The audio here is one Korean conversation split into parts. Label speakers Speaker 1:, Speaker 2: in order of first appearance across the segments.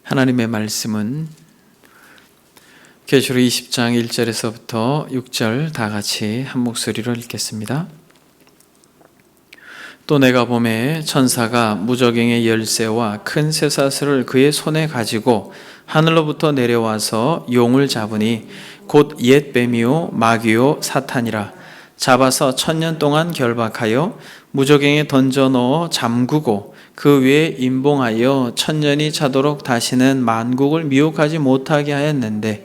Speaker 1: 하나님의 말씀은 계시록 20장 1절에서부터 6절 다 같이 한 목소리로 읽겠습니다. 또 내가 보매 천사가 무저갱의 열쇠와 큰 쇠사슬을 그의 손에 가지고 하늘로부터 내려와서 용을 잡으니 곧 옛 뱀이요 마귀요 사탄이라. 잡아서 1000년 동안 결박하여 무저갱에 던져 넣어 잠그고 그 위에 임봉하여 1000년이 차도록 다시는 만국을 미혹하지 못하게 하였는데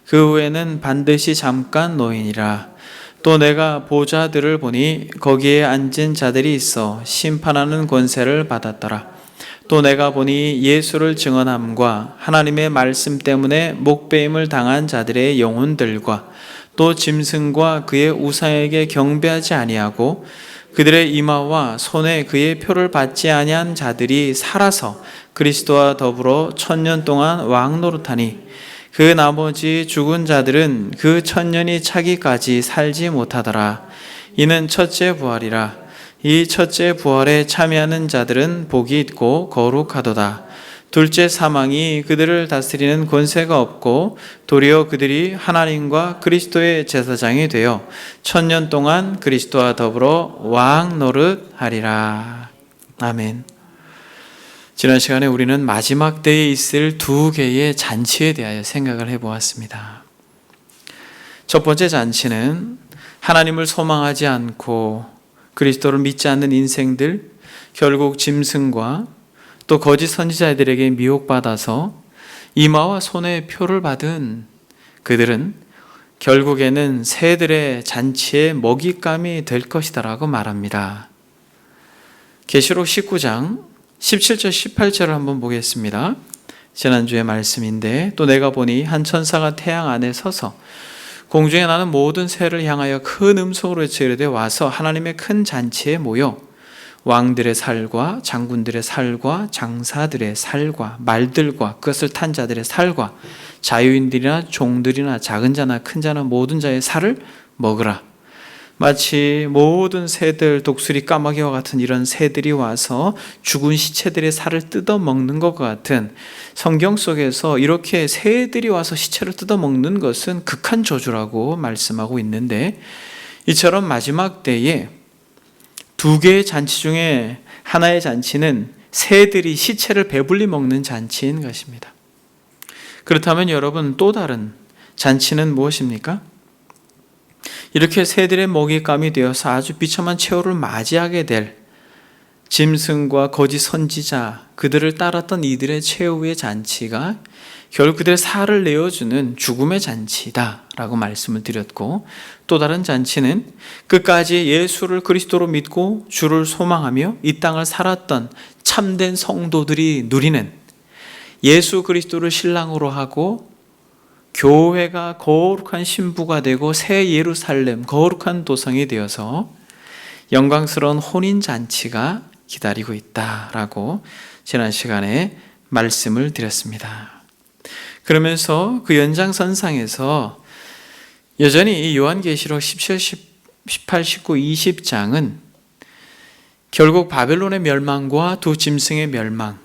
Speaker 1: 그 후에는 반드시 잠깐 노이니라. 또 내가 보좌들을 보니 거기에 앉은 자들이 있어 심판하는 권세를 받았더라. 또 내가 보니 예수를 증언함과 하나님의 말씀 때문에 목배임을 당한 자들의 영혼들과 또 짐승과 그의 우상에게 경배하지 아니하고 그들의 이마와 손에 그의 표를 받지 아니한 자들이 살아서 그리스도와 더불어 1000년 동안 왕노릇하니 그 나머지 죽은 자들은 그 1000년이 차기까지 살지 못하더라. 이는 첫째 부활이라. 이 첫째 부활에 참여하는 자들은 복이 있고 거룩하도다. 둘째 사망이 그들을 다스리는 권세가 없고 도리어 그들이 하나님과 그리스도의 제사장이 되어 1000년 동안 그리스도와 더불어 왕 노릇하리라. 아멘. 지난 시간에 우리는 마지막 때에 있을 두 개의 잔치에 대하여 생각을 해보았습니다. 첫 번째 잔치는 하나님을 소망하지 않고 그리스도를 믿지 않는 인생들, 결국 짐승과 또 거짓 선지자들에게 미혹받아서 이마와 손에 표를 받은 그들은 결국에는 새들의 잔치의 먹잇감이 될 것이다라고 말합니다. 계시록 19장 17절 18절을 한번 보겠습니다. 지난주의 말씀인데 또 내가 보니 한 천사가 태양 안에 서서 공중에 나는 모든 새를 향하여 큰 음성으로 외쳐 이르되 와서 하나님의 큰 잔치에 모여 왕들의 살과 장군들의 살과 장사들의 살과 말들과 그것을 탄 자들의 살과 자유인들이나 종들이나 작은 자나 큰 자나 모든 자의 살을 먹으라. 마치 모든 새들, 독수리, 까마귀와 같은 이런 새들이 와서 죽은 시체들의 살을 뜯어먹는 것과 같은, 성경 속에서 이렇게 새들이 와서 시체를 뜯어먹는 것은 극한 저주라고 말씀하고 있는데, 이처럼 마지막 때에 두 개의 잔치 중에 하나의 잔치는 새들이 시체를 배불리 먹는 잔치인 것입니다. 그렇다면 여러분, 또 다른 잔치는 무엇입니까? 이렇게 새들의 먹잇감이 되어서 아주 비참한 최후를 맞이하게 될 짐승과 거짓 선지자, 그들을 따랐던 이들의 최후의 잔치가 결국 그들의 살을 내어주는 죽음의 잔치다라고 말씀을 드렸고, 또 다른 잔치는 끝까지 예수를 그리스도로 믿고 주를 소망하며 이 땅을 살았던 참된 성도들이 누리는, 예수 그리스도를 신랑으로 하고 교회가 거룩한 신부가 되고 새 예루살렘, 거룩한 도성이 되어서 영광스러운 혼인잔치가 기다리고 있다라고 지난 시간에 말씀을 드렸습니다. 그러면서 그 연장선상에서 여전히 이 요한계시록 17, 18, 19, 20장은 결국 바벨론의 멸망과 두 짐승의 멸망,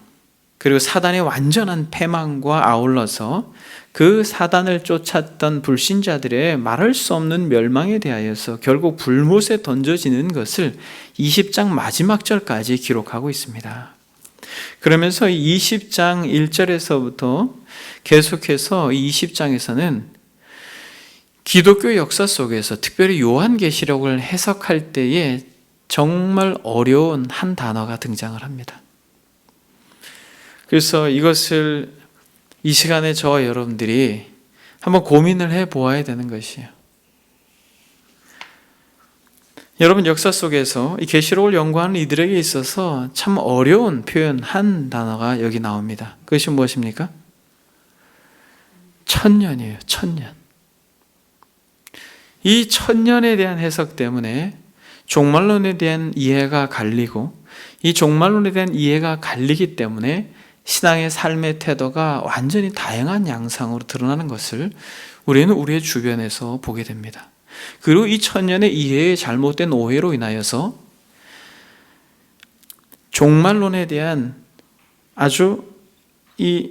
Speaker 1: 그리고 사단의 완전한 패망과 아울러서 그 사단을 쫓았던 불신자들의 말할 수 없는 멸망에 대하여서 결국 불못에 던져지는 것을 20장 마지막 절까지 기록하고 있습니다. 그러면서 20장 1절에서부터 계속해서 20장에서는 기독교 역사 속에서 특별히 요한계시록을 해석할 때에 정말 어려운 한 단어가 등장을 합니다. 그래서 이것을 이 시간에 저와 여러분들이 한번 고민을 해보아야 되는 것이에요. 여러분, 역사 속에서 이 계시록을 연구하는 이들에게 있어서 참 어려운 표현 한 단어가 여기 나옵니다. 그것이 무엇입니까? 1000년이에요. 1000년. 이 1000년에 대한 해석 때문에 종말론에 대한 이해가 갈리고, 이 종말론에 대한 이해가 갈리기 때문에 신앙의 삶의 태도가 완전히 다양한 양상으로 드러나는 것을 우리는 우리의 주변에서 보게 됩니다. 그리고 이 1000년의 이해의 잘못된 오해로 인하여서 종말론에 대한 아주 이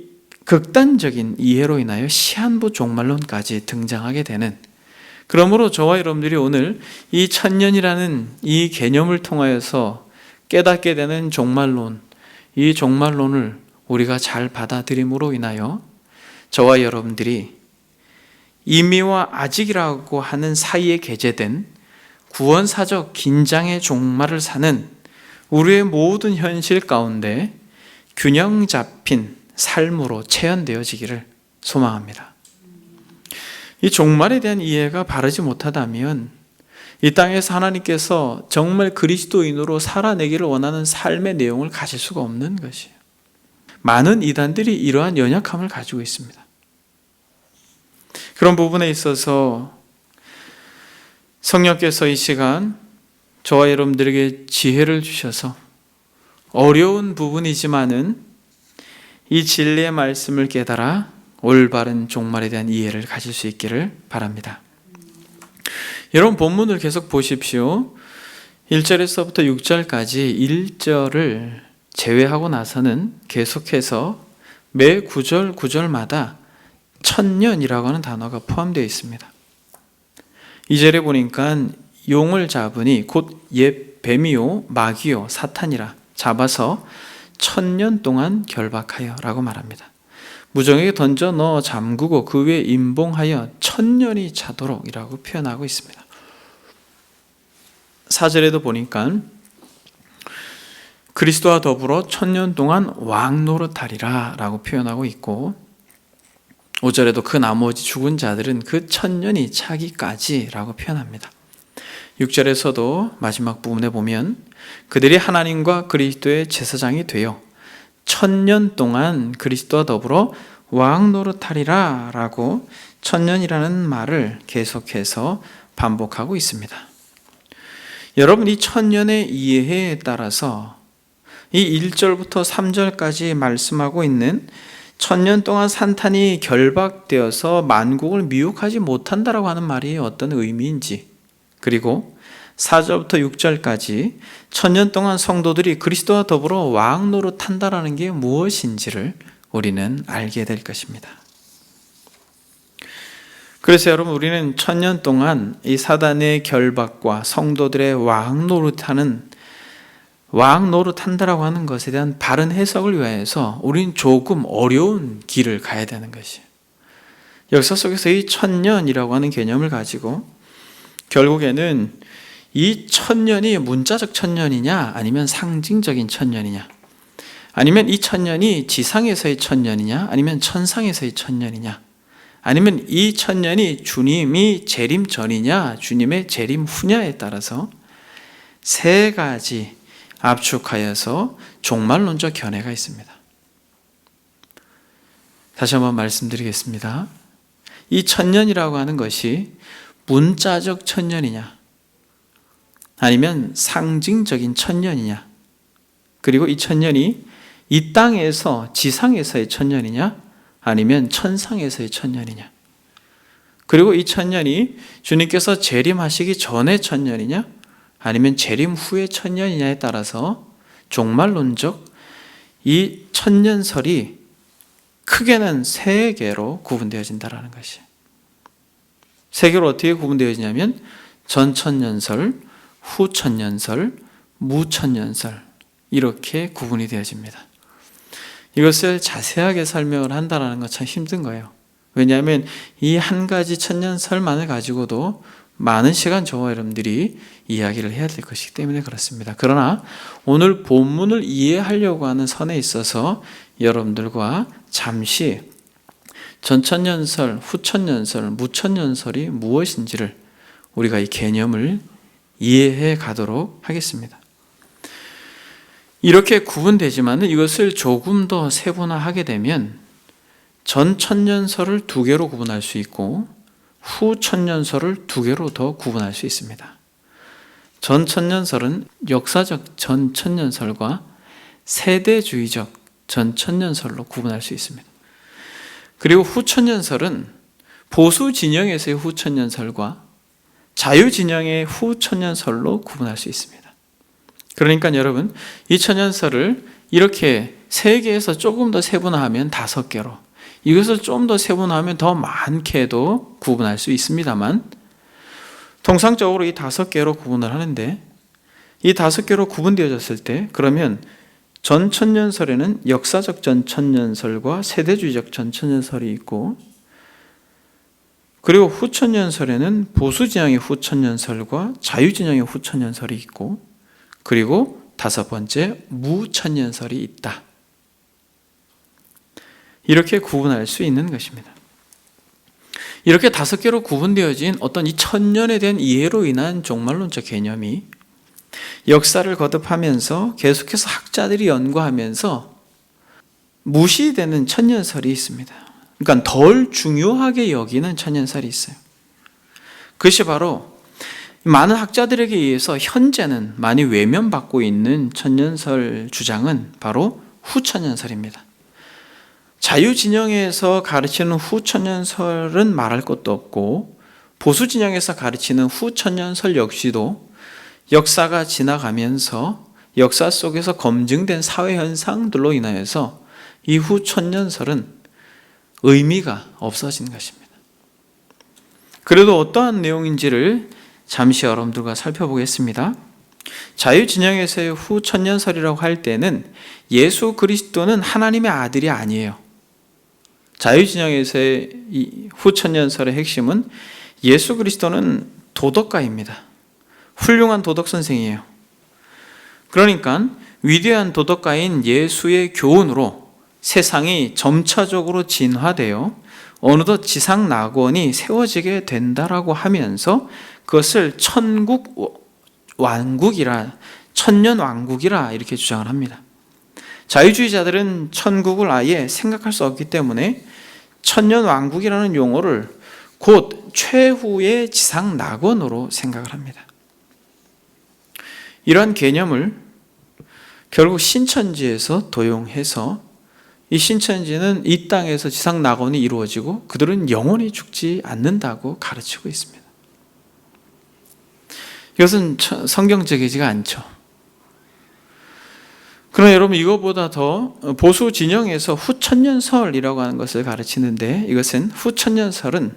Speaker 1: 극단적인 이해로 인하여 시한부 종말론까지 등장하게 되는, 그러므로 저와 여러분들이 오늘 이 천년이라는 이 개념을 통하여서 깨닫게 되는 종말론, 이 종말론을 우리가 잘 받아들임으로 인하여 저와 여러분들이 이미와 아직이라고 하는 사이에 게재된 구원사적 긴장의 종말을 사는 우리의 모든 현실 가운데 균형 잡힌 삶으로 체현되어지기를 소망합니다. 이 종말에 대한 이해가 바르지 못하다면 이 땅에서 하나님께서 정말 그리스도인으로 살아내기를 원하는 삶의 내용을 가질 수가 없는 것이에요. 많은 이단들이 이러한 연약함을 가지고 있습니다. 그런 부분에 있어서 성령께서 이 시간 저와 여러분들에게 지혜를 주셔서 어려운 부분이지만은 이 진리의 말씀을 깨달아 올바른 종말에 대한 이해를 가질 수 있기를 바랍니다. 여러분 본문을 계속 보십시오. 1절에서부터 6절까지 1절을 제외하고 나서는 계속해서 매 구절 구절마다 천년이라고 하는 단어가 포함되어 있습니다. 2절에 보니까 용을 잡으니 곧 옛 뱀이요 마귀요 사탄이라 잡아서 천년 동안 결박하여 라고 말합니다. 무정에게 던져 넣어 잠그고 그 위에 임봉하여 천년이 차도록 이라고 표현하고 있습니다. 4절에도 보니까 그리스도와 더불어 천년 동안 왕 노릇하리라 라고 표현하고 있고, 5절에도 그 나머지 죽은 자들은 그 천년이 차기까지 라고 표현합니다. 6절에서도 마지막 부분에 보면 그들이 하나님과 그리스도의 제사장이 되어 천년 동안 그리스도와 더불어 왕 노릇하리라 라고 천년이라는 말을 계속해서 반복하고 있습니다. 여러분, 이 천년의 이해에 따라서 이 1절부터 3절까지 말씀하고 있는 천년 동안 산탄이 결박되어서 만국을 미혹하지 못한다라고 하는 말이 어떤 의미인지, 그리고 4절부터 6절까지 천년 동안 성도들이 그리스도와 더불어 왕 노릇한다라는 게 무엇인지를 우리는 알게 될 것입니다. 그래서 여러분, 우리는 천년 동안 이 사단의 결박과 성도들의 왕 노릇한다라고 하는 것에 대한 바른 해석을 위해서 우리는 조금 어려운 길을 가야 되는 것이에요. 역사 속에서 이 천년이라고 하는 개념을 가지고 결국에는 이 천년이 문자적 천년이냐 아니면 상징적인 천년이냐, 아니면 이 천년이 지상에서의 천년이냐 아니면 천상에서의 천년이냐, 아니면 이 천년이 주님이 재림 전이냐 주님의 재림 후냐에 따라서 세 가지 압축하여서 종말론적 견해가 있습니다. 다시 한번 말씀드리겠습니다. 이 천년이라고 하는 것이 문자적 천년이냐 아니면 상징적인 천년이냐, 그리고 이 천년이 이 땅에서 지상에서의 천년이냐 아니면 천상에서의 천년이냐, 그리고 이 천년이 주님께서 재림하시기 전의 천년이냐 아니면 재림 후의 천년이냐에 따라서 종말론적 이 천년설이 크게는 세 개로 구분되어진다는 것이에요. 세 개로 어떻게 구분되어지냐면 전천년설, 후천년설, 무천년설, 이렇게 구분이 되어집니다. 이것을 자세하게 설명을 한다는 건 참 힘든 거예요. 왜냐하면 이 한 가지 천년설만을 가지고도 많은 시간 저와 여러분들이 이야기를 해야 될 것이기 때문에 그렇습니다. 그러나 오늘 본문을 이해하려고 하는 선에 있어서 여러분들과 잠시 전천년설, 후천년설, 무천년설이 무엇인지를 우리가 이 개념을 이해해 가도록 하겠습니다. 이렇게 구분되지만 이것을 조금 더 세분화하게 되면 전천년설을 두 개로 구분할 수 있고 후천년설을 두 개로 더 구분할 수 있습니다. 전천년설은 역사적 전천년설과 세대주의적 전천년설로 구분할 수 있습니다. 그리고 후천년설은 보수 진영에서의 후천년설과 자유 진영의 후천년설로 구분할 수 있습니다. 그러니까 여러분, 이 천년설을 이렇게 세 개에서 조금 더 세분화하면 5개로, 이것을 좀 더 세분화하면 더 많게도 구분할 수 있습니다만, 통상적으로 이 5개로 구분을 하는데, 이 5개로 구분되어졌을 때 그러면 전천년설에는 역사적 전천년설과 세대주의적 전천년설이 있고, 그리고 후천년설에는 보수진영의 후천년설과 자유진영의 후천년설이 있고, 그리고 5번째 무천년설이 있다. 이렇게 구분할 수 있는 것입니다. 이렇게 5개로 구분되어진 어떤 이 천년에 대한 이해로 인한 종말론적 개념이 역사를 거듭하면서 계속해서 학자들이 연구하면서 무시되는 천년설이 있습니다. 그러니까 덜 중요하게 여기는 천년설이 있어요. 그것이 바로 많은 학자들에게 의해서 현재는 많이 외면받고 있는 천년설 주장은 바로 후천년설입니다. 자유진영에서 가르치는 후천년설은 말할 것도 없고, 보수진영에서 가르치는 후천년설 역시도 역사가 지나가면서 역사 속에서 검증된 사회현상들로 인하여서 이 후천년설은 의미가 없어진 것입니다. 그래도 어떠한 내용인지를 잠시 여러분들과 살펴보겠습니다. 자유진영에서의 후천년설이라고 할 때는 예수 그리스도는 하나님의 아들이 아니에요. 자유진영에서의 이 후천년설의 핵심은 예수 그리스도는 도덕가입니다. 훌륭한 도덕선생이에요. 그러니까 위대한 도덕가인 예수의 교훈으로 세상이 점차적으로 진화되어 어느덧 지상 낙원이 세워지게 된다라고 하면서 그것을 천년 왕국이라 이렇게 주장을 합니다. 자유주의자들은 천국을 아예 생각할 수 없기 때문에 천년 왕국이라는 용어를 곧 최후의 지상 낙원으로 생각을 합니다. 이러한 개념을 결국 신천지에서 도용해서 이 신천지는 이 땅에서 지상 낙원이 이루어지고 그들은 영원히 죽지 않는다고 가르치고 있습니다. 이것은 성경적이지가 않죠. 그러나 여러분, 이거보다 더 보수 진영에서 후천년설이라고 하는 것을 가르치는데, 이것은 후천년설은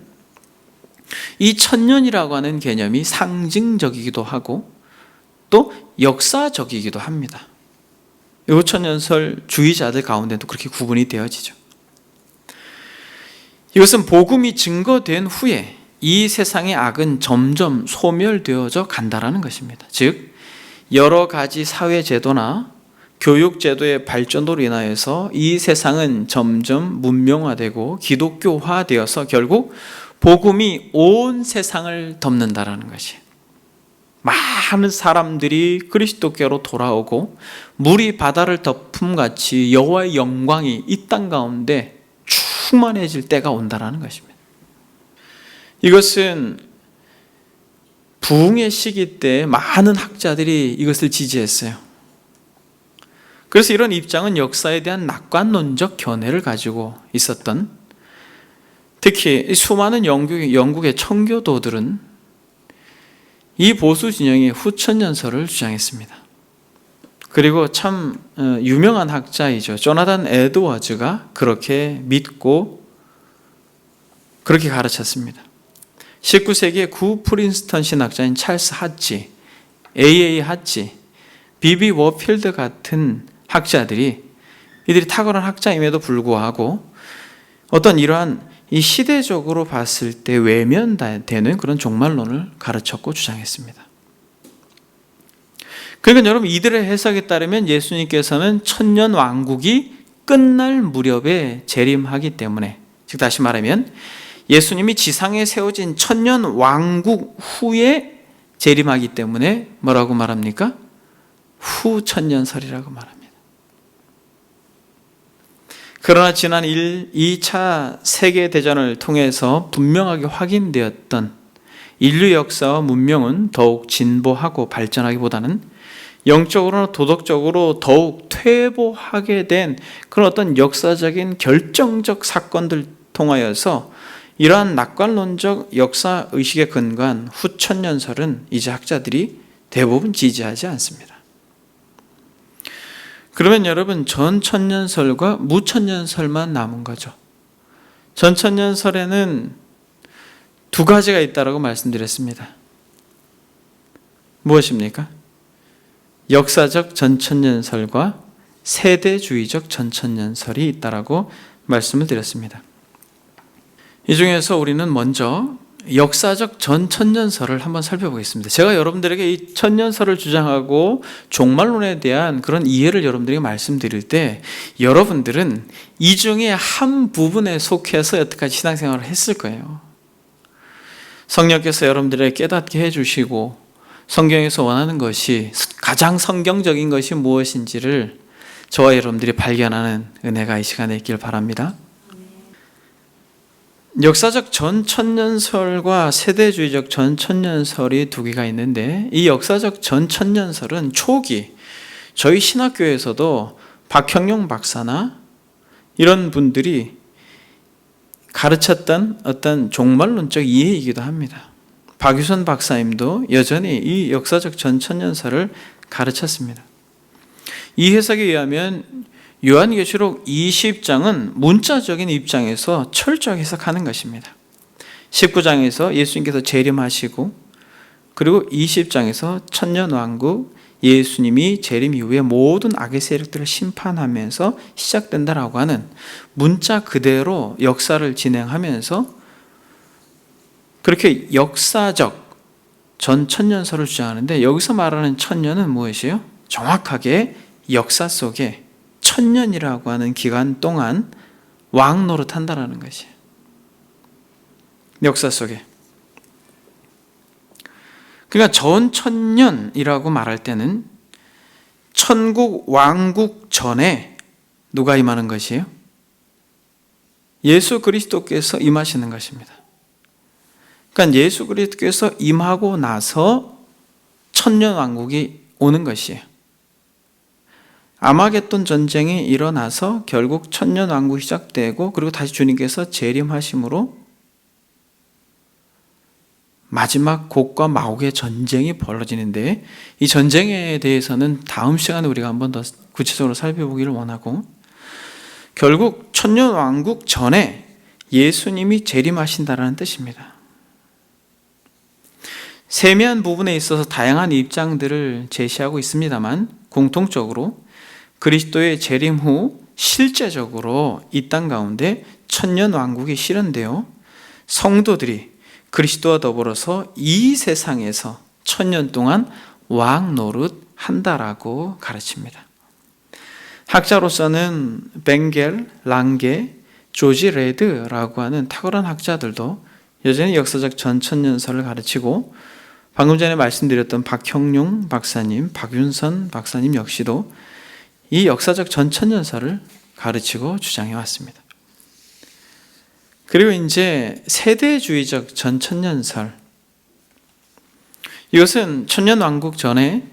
Speaker 1: 이 천년이라고 하는 개념이 상징적이기도 하고 또 역사적이기도 합니다. 후천년설 주의자들 가운데도 그렇게 구분이 되어지죠. 이것은 복음이 증거된 후에 이 세상의 악은 점점 소멸되어져 간다라는 것입니다. 즉, 여러 가지 사회제도나 교육제도의 발전으로 인하여서 이 세상은 점점 문명화되고 기독교화되어서 결국 복음이 온 세상을 덮는다라는 것이에요. 많은 사람들이 그리스도께로 돌아오고 물이 바다를 덮음같이 여호와의 영광이 이 땅 가운데 충만해질 때가 온다라는 것입니다. 이것은 부흥의 시기 때 많은 학자들이 이것을 지지했어요. 그래서 이런 입장은 역사에 대한 낙관론적 견해를 가지고 있었던, 특히 수많은 영국의 청교도들은 이 보수 진영의 후천년설을 주장했습니다. 그리고 참 유명한 학자이죠. 조나단 에드워즈가 그렇게 믿고 그렇게 가르쳤습니다. 19세기의 구 프린스턴 신학자인 찰스 하치, A.A. 하치, B.B. 워필드 같은 학자들이, 이들이 탁월한 학자임에도 불구하고 어떤 이러한 이 시대적으로 봤을 때 외면되는 그런 종말론을 가르쳤고 주장했습니다. 그러니까 여러분, 이들의 해석에 따르면 예수님께서는 천년 왕국이 끝날 무렵에 재림하기 때문에, 즉 다시 말하면 예수님이 지상에 세워진 천년 왕국 후에 재림하기 때문에 뭐라고 말합니까? 후천년설이라고 말합니다. 그러나 지난 2차 세계대전을 통해서 분명하게 확인되었던 인류 역사와 문명은 더욱 진보하고 발전하기보다는 영적으로나 도덕적으로 더욱 퇴보하게 된 그런 어떤 역사적인 결정적 사건들 통하여서 이러한 낙관론적 역사의식에 근거한 후천년설은 이제 학자들이 대부분 지지하지 않습니다. 그러면 여러분, 전천년설과 무천년설만 남은 거죠. 전천년설에는 두 가지가 있다라고 말씀드렸습니다. 무엇입니까? 역사적 전천년설과 세대주의적 전천년설이 있다라고 말씀을 드렸습니다. 이 중에서 우리는 먼저 역사적 전천년설을 한번 살펴보겠습니다. 제가 여러분들에게 이 천년설을 주장하고 종말론에 대한 그런 이해를 여러분들에게 말씀드릴 때 여러분들은 이 중에 한 부분에 속해서 여태까지 신앙생활을 했을 거예요. 성령께서 여러분들에게 깨닫게 해주시고 성경에서 원하는 것이 가장 성경적인 것이 무엇인지를 저와 여러분들이 발견하는 은혜가 이 시간에 있길 바랍니다. 역사적 전천년설과 세대주의적 전천년설이 두 개가 있는데 이 역사적 전천년설은 초기 저희 신학교에서도 박형용 박사나 이런 분들이 가르쳤던 어떤 종말론적 이해이기도 합니다. 박유선 박사님도 여전히 이 역사적 전천년설을 가르쳤습니다. 이 해석에 의하면 요한계시록 20장은 문자적인 입장에서 철저하게 해석하는 것입니다. 19장에서 예수님께서 재림하시고 그리고 20장에서 천년왕국 예수님이 재림 이후에 모든 악의 세력들을 심판하면서 시작된다라고 하는 문자 그대로 역사를 진행하면서 그렇게 역사적 전천년설을 주장하는데 여기서 말하는 천년은 무엇이에요? 정확하게 역사 속에 천년이라고 하는 기간 동안 왕 노릇한다라는 것이에요. 역사 속에. 그러니까 전천년이라고 말할 때는 천국 왕국 전에 누가 임하는 것이에요? 예수 그리스도께서 임하시는 것입니다. 그러니까 예수 그리스도께서 임하고 나서 천년 왕국이 오는 것이에요. 아마겟돈 전쟁이 일어나서 결국 천년 왕국이 시작되고 그리고 다시 주님께서 재림하심으로 마지막 곡과 마곡의 전쟁이 벌어지는데 이 전쟁에 대해서는 다음 시간에 우리가 한번 더 구체적으로 살펴보기를 원하고 결국 천년 왕국 전에 예수님이 재림하신다라는 뜻입니다. 세미한 부분에 있어서 다양한 입장들을 제시하고 있습니다만 공통적으로 그리스도의 재림 후 실제적으로 이 땅 가운데 천년 왕국이 실현되어 성도들이 그리스도와 더불어서 이 세상에서 천년 동안 왕 노릇 한다라고 가르칩니다. 학자로서는 벵겔, 랑게, 조지 레드라고 하는 탁월한 학자들도 여전히 역사적 전천년설을 가르치고 방금 전에 말씀드렸던 박형용 박사님, 박윤선 박사님 역시도 이 역사적 전천년설을 가르치고 주장해 왔습니다. 그리고 이제 세대주의적 전천년설. 이것은 천년왕국 전에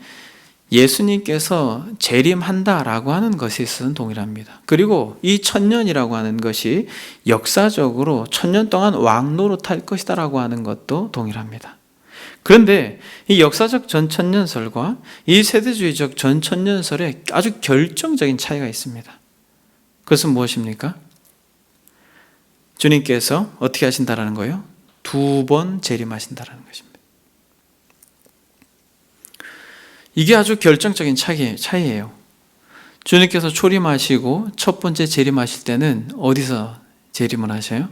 Speaker 1: 예수님께서 재림한다라고 하는 것에 있어서는 동일합니다. 그리고 이 천년이라고 하는 것이 역사적으로 천년 동안 왕 노릇할 것이다라고 하는 것도 동일합니다. 그런데 이 역사적 전천년설과 이 세대주의적 전천년설에 아주 결정적인 차이가 있습니다. 그것은 무엇입니까? 주님께서 어떻게 하신다라는 거예요? 2번 재림하신다라는 것입니다. 이게 아주 결정적인 차이예요. 주님께서 초림하시고 첫 번째 재림하실 때는 어디서 재림을 하셔요?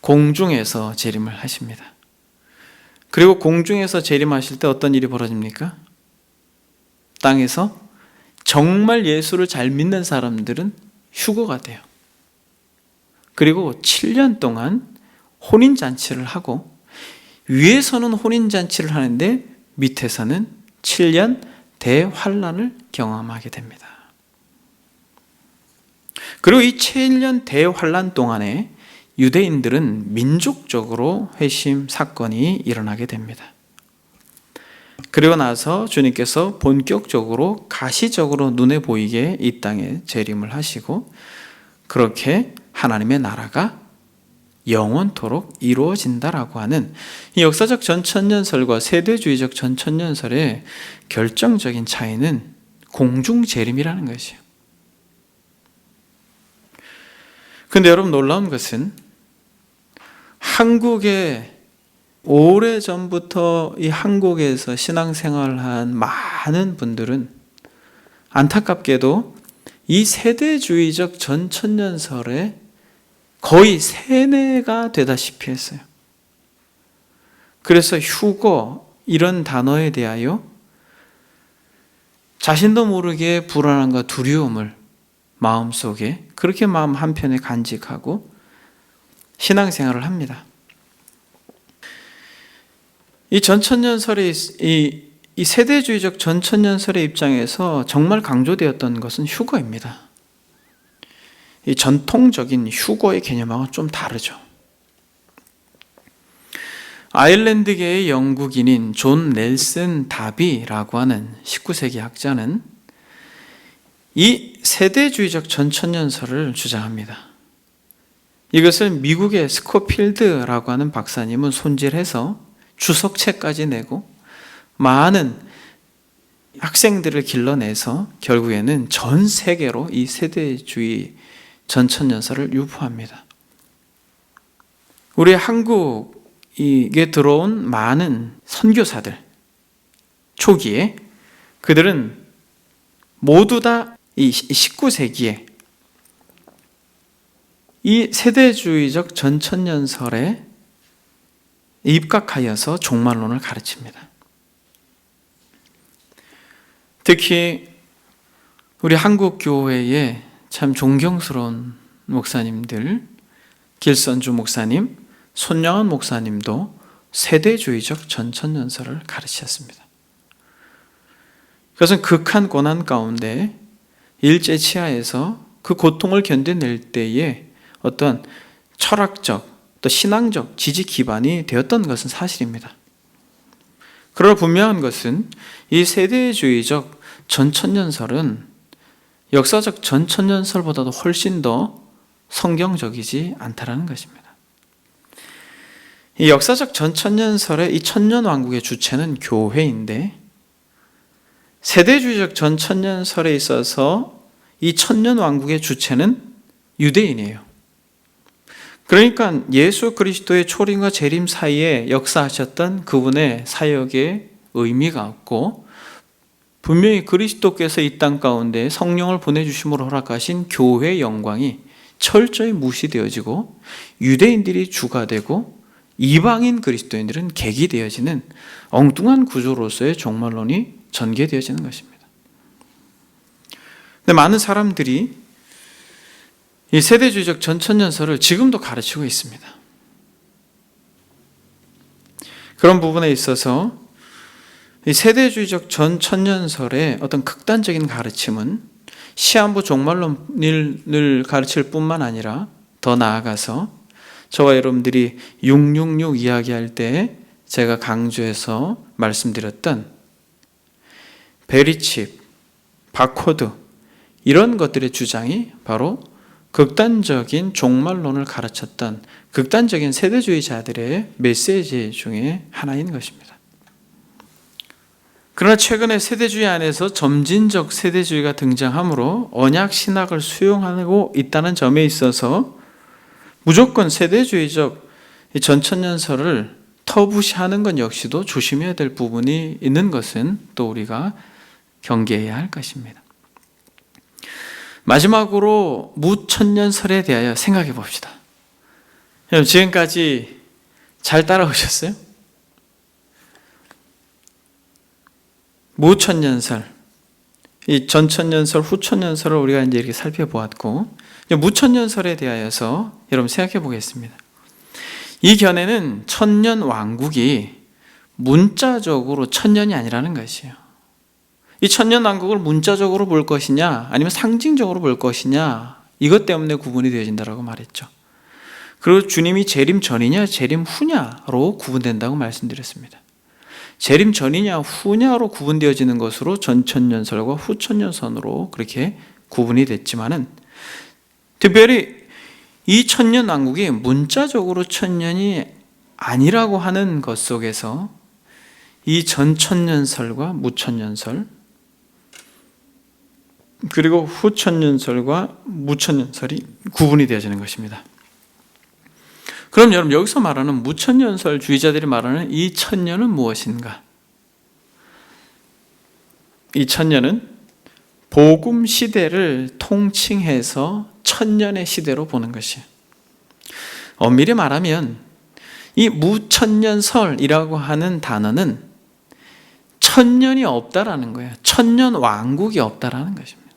Speaker 1: 공중에서 재림을 하십니다. 그리고 공중에서 재림하실 때 어떤 일이 벌어집니까? 땅에서 정말 예수를 잘 믿는 사람들은 휴거가 돼요. 그리고 7년 동안 혼인잔치를 하고 위에서는 혼인잔치를 하는데 밑에서는 7년 대환란을 경험하게 됩니다. 그리고 이 7년 대환란 동안에 유대인들은 민족적으로 회심 사건이 일어나게 됩니다. 그리고 나서 주님께서 본격적으로 가시적으로 눈에 보이게 이 땅에 재림을 하시고 그렇게 하나님의 나라가 영원토록 이루어진다라고 하는 이 역사적 전천년설과 세대주의적 전천년설의 결정적인 차이는 공중재림이라는 것이에요. 근데 여러분 놀라운 것은 한국에 오래전부터 이 한국에서 신앙생활을 한 많은 분들은 안타깝게도 이 세대주의적 전천년설에 거의 세뇌가 되다시피 했어요. 그래서 휴거 이런 단어에 대하여 자신도 모르게 불안함과 두려움을 마음속에 그렇게 마음 한편에 간직하고 신앙생활을 합니다. 이 전천년설의 이 세대주의적 전천년설의 입장에서 정말 강조되었던 것은 휴거입니다. 이 전통적인 휴거의 개념하고는 좀 다르죠. 아일랜드계의 영국인인 존 넬슨 다비라고 하는 19세기 학자는 이 세대주의적 전천년설을 주장합니다. 이것을 미국의 스코필드라고 하는 박사님은 손질해서 주석책까지 내고 많은 학생들을 길러내서 결국에는 전 세계로 이 세대주의 전천년설을 유포합니다. 우리 한국에 들어온 많은 선교사들 초기에 그들은 모두 다 이 19세기에 이 세대주의적 전천년설에 입각하여서 종말론을 가르칩니다. 특히 우리 한국 교회의 참 존경스러운 목사님들, 길선주 목사님, 손영한 목사님도 세대주의적 전천년설을 가르치셨습니다. 그것은 극한 고난 가운데 일제 치하에서 그 고통을 견뎌낼 때에 어떤 철학적 또 신앙적 지지 기반이 되었던 것은 사실입니다. 그러나 분명한 것은 이 세대주의적 전천년설은 역사적 전천년설보다도 훨씬 더 성경적이지 않다라는 것입니다. 이 역사적 전천년설의 이 천년왕국의 주체는 교회인데 세대주의적 전천년설에 있어서 이 천년왕국의 주체는 유대인이에요. 그러니까 예수 그리스도의 초림과 재림 사이에 역사하셨던 그분의 사역에 의미가 없고 분명히 그리스도께서 이 땅 가운데 성령을 보내주심으로 허락하신 교회의 영광이 철저히 무시되어지고 유대인들이 주가 되고 이방인 그리스도인들은 객이 되어지는 엉뚱한 구조로서의 종말론이 전개되어지는 것입니다. 근데 많은 사람들이 이 세대주의적 전천년설을 지금도 가르치고 있습니다. 그런 부분에 있어서 이 세대주의적 전천년설의 어떤 극단적인 가르침은 시한부 종말론을 가르칠 뿐만 아니라 더 나아가서 저와 여러분들이 666 이야기할 때 제가 강조해서 말씀드렸던 베리칩, 바코드 이런 것들의 주장이 바로 극단적인 종말론을 가르쳤던 극단적인 세대주의자들의 메시지 중에 하나인 것입니다. 그러나 최근에 세대주의 안에서 점진적 세대주의가 등장하므로 언약 신학을 수용하고 있다는 점에 있어서 무조건 세대주의적 전천년설을 터부시하는 것 역시도 조심해야 될 부분이 있는 것은 또 우리가 경계해야 할 것입니다. 마지막으로 무천년설에 대하여 생각해 봅시다. 지금까지 잘 따라오셨어요? 무천년설, 이 전천년설, 후천년설을 우리가 이제 이렇게 살펴보았고, 무천년설에 대하여서 여러분 생각해 보겠습니다. 이 견해는 천년 왕국이 문자적으로 천년이 아니라는 것이에요. 이 천년 왕국을 문자적으로 볼 것이냐 아니면 상징적으로 볼 것이냐 이것 때문에 구분이 되어진다고 말했죠. 그리고 주님이 재림 전이냐 재림 후냐로 구분된다고 말씀드렸습니다. 재림 전이냐 후냐로 구분되어지는 것으로 전천년설과 후천년설로 그렇게 구분이 됐지만은 특별히 이 천년 왕국이 문자적으로 천년이 아니라고 하는 것 속에서 이 전천년설과 무천년설 그리고 후천년설과 무천년설이 구분이 되어지는 것입니다. 그럼 여러분, 여기서 말하는 무천년설 주의자들이 말하는 이 천년은 무엇인가? 이 천년은 복음 시대를 통칭해서 천년의 시대로 보는 것이에요. 엄밀히 말하면 이 무천년설이라고 하는 단어는 천년이 없다라는 거예요. 천년 왕국이 없다라는 것입니다.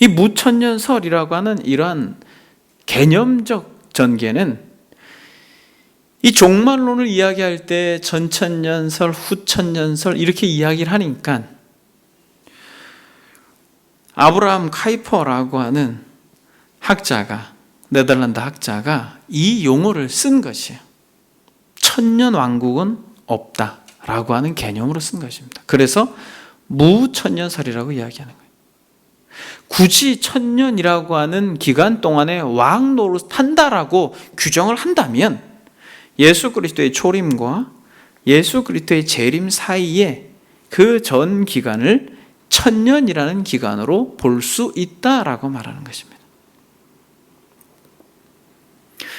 Speaker 1: 이 무천년설이라고 하는 이러한 개념적 전개는 이 종말론을 이야기할 때 전천년설, 후천년설 이렇게 이야기를 하니까 아브라함 카이퍼라고 하는 학자가, 네덜란드 학자가 이 용어를 쓴 것이에요. 천년 왕국은 없다라고 하는 개념으로 쓴 것입니다. 그래서 무천년설이라고 이야기하는 거예요. 굳이 천년이라고 하는 기간 동안에 왕 노릇한다라고 규정을 한다면 예수 그리스도의 초림과 예수 그리스도의 재림 사이에 그 전 기간을 천년이라는 기간으로 볼 수 있다라고 말하는 것입니다.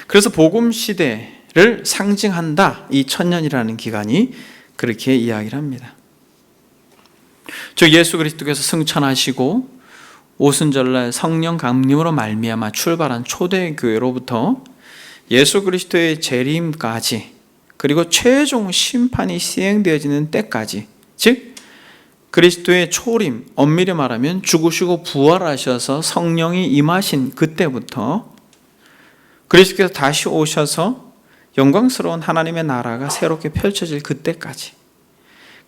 Speaker 1: 그래서 복음 시대를 상징한다, 이 천년이라는 기간이 그렇게 이야기를 합니다. 즉 예수 그리스도께서 승천하시고 오순절날 성령 강림으로 말미암아 출발한 초대교회로부터 예수 그리스도의 재림까지, 그리고 최종 심판이 시행되어지는 때까지, 즉 그리스도의 초림, 엄밀히 말하면 죽으시고 부활하셔서 성령이 임하신 그때부터 그리스도께서 다시 오셔서 영광스러운 하나님의 나라가 새롭게 펼쳐질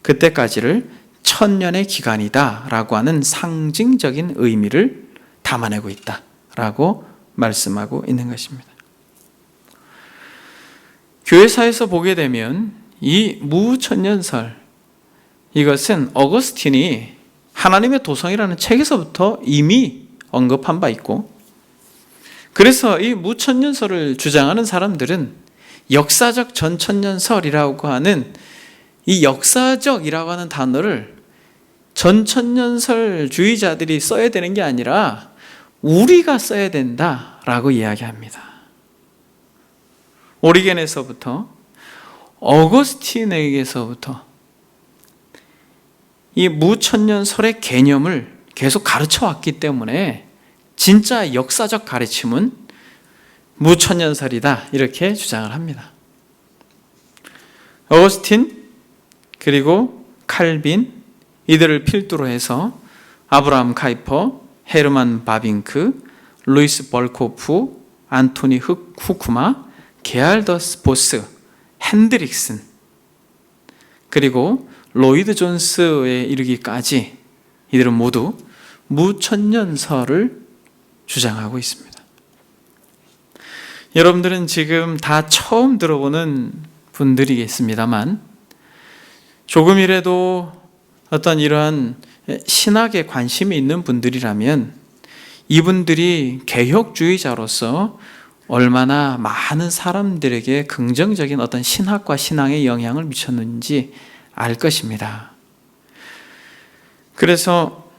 Speaker 1: 그때까지를 천년의 기간이다 라고 하는 상징적인 의미를 담아내고 있다 라고 말씀하고 있는 것입니다. 교회사에서 보게 되면 이 무천년설, 이것은 어거스틴이 하나님의 도성이라는 책에서부터 이미 언급한 바 있고, 그래서 이 무천년설을 주장하는 사람들은 역사적 전천년설이라고 하는 이 역사적이라고 하는 단어를 전천년설주의자들이 써야 되는 게 아니라 우리가 써야 된다라고 이야기합니다. 오리겐에서부터 어거스틴에게서부터 이 무천년설의 개념을 계속 가르쳐 왔기 때문에 진짜 역사적 가르침은 무천년설이다 이렇게 주장을 합니다. 어거스틴 그리고 칼빈, 이들을 필두로 해서 아브라함 카이퍼, 헤르만 바빙크, 루이스 벌코프, 안토니 후쿠마, 게알더스 보스, 핸드릭슨, 그리고 로이드 존스에 이르기까지 이들은 모두 무천년설을 주장하고 있습니다. 여러분들은 지금 다 처음 들어보는 분들이겠습니다만 조금이라도 어떤 이러한 신학에 관심이 있는 분들이라면 이분들이 개혁주의자로서 얼마나 많은 사람들에게 긍정적인 어떤 신학과 신앙의 영향을 미쳤는지 알 것입니다. 그래서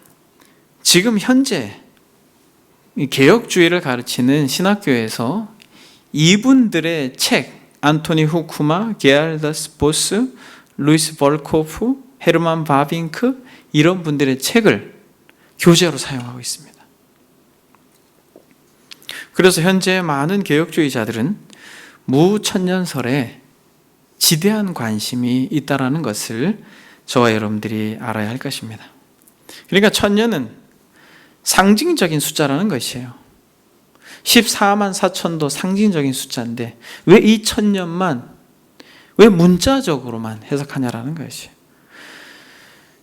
Speaker 1: 지금 현재 개혁주의를 가르치는 신학교에서 이분들의 책, 안토니 후쿠마, 게알더스 보스, 루이스 벌코프, 헤르만 바빙크, 이런 분들의 책을 교재로 사용하고 있습니다. 그래서 현재 많은 개혁주의자들은 무천년설에 지대한 관심이 있다는 것을 저와 여러분들이 알아야 할 것입니다. 그러니까 천년은 상징적인 숫자라는 것이에요. 14만 4천도 상징적인 숫자인데 왜 이 천년만, 왜 문자적으로만 해석하냐라는 것이에요.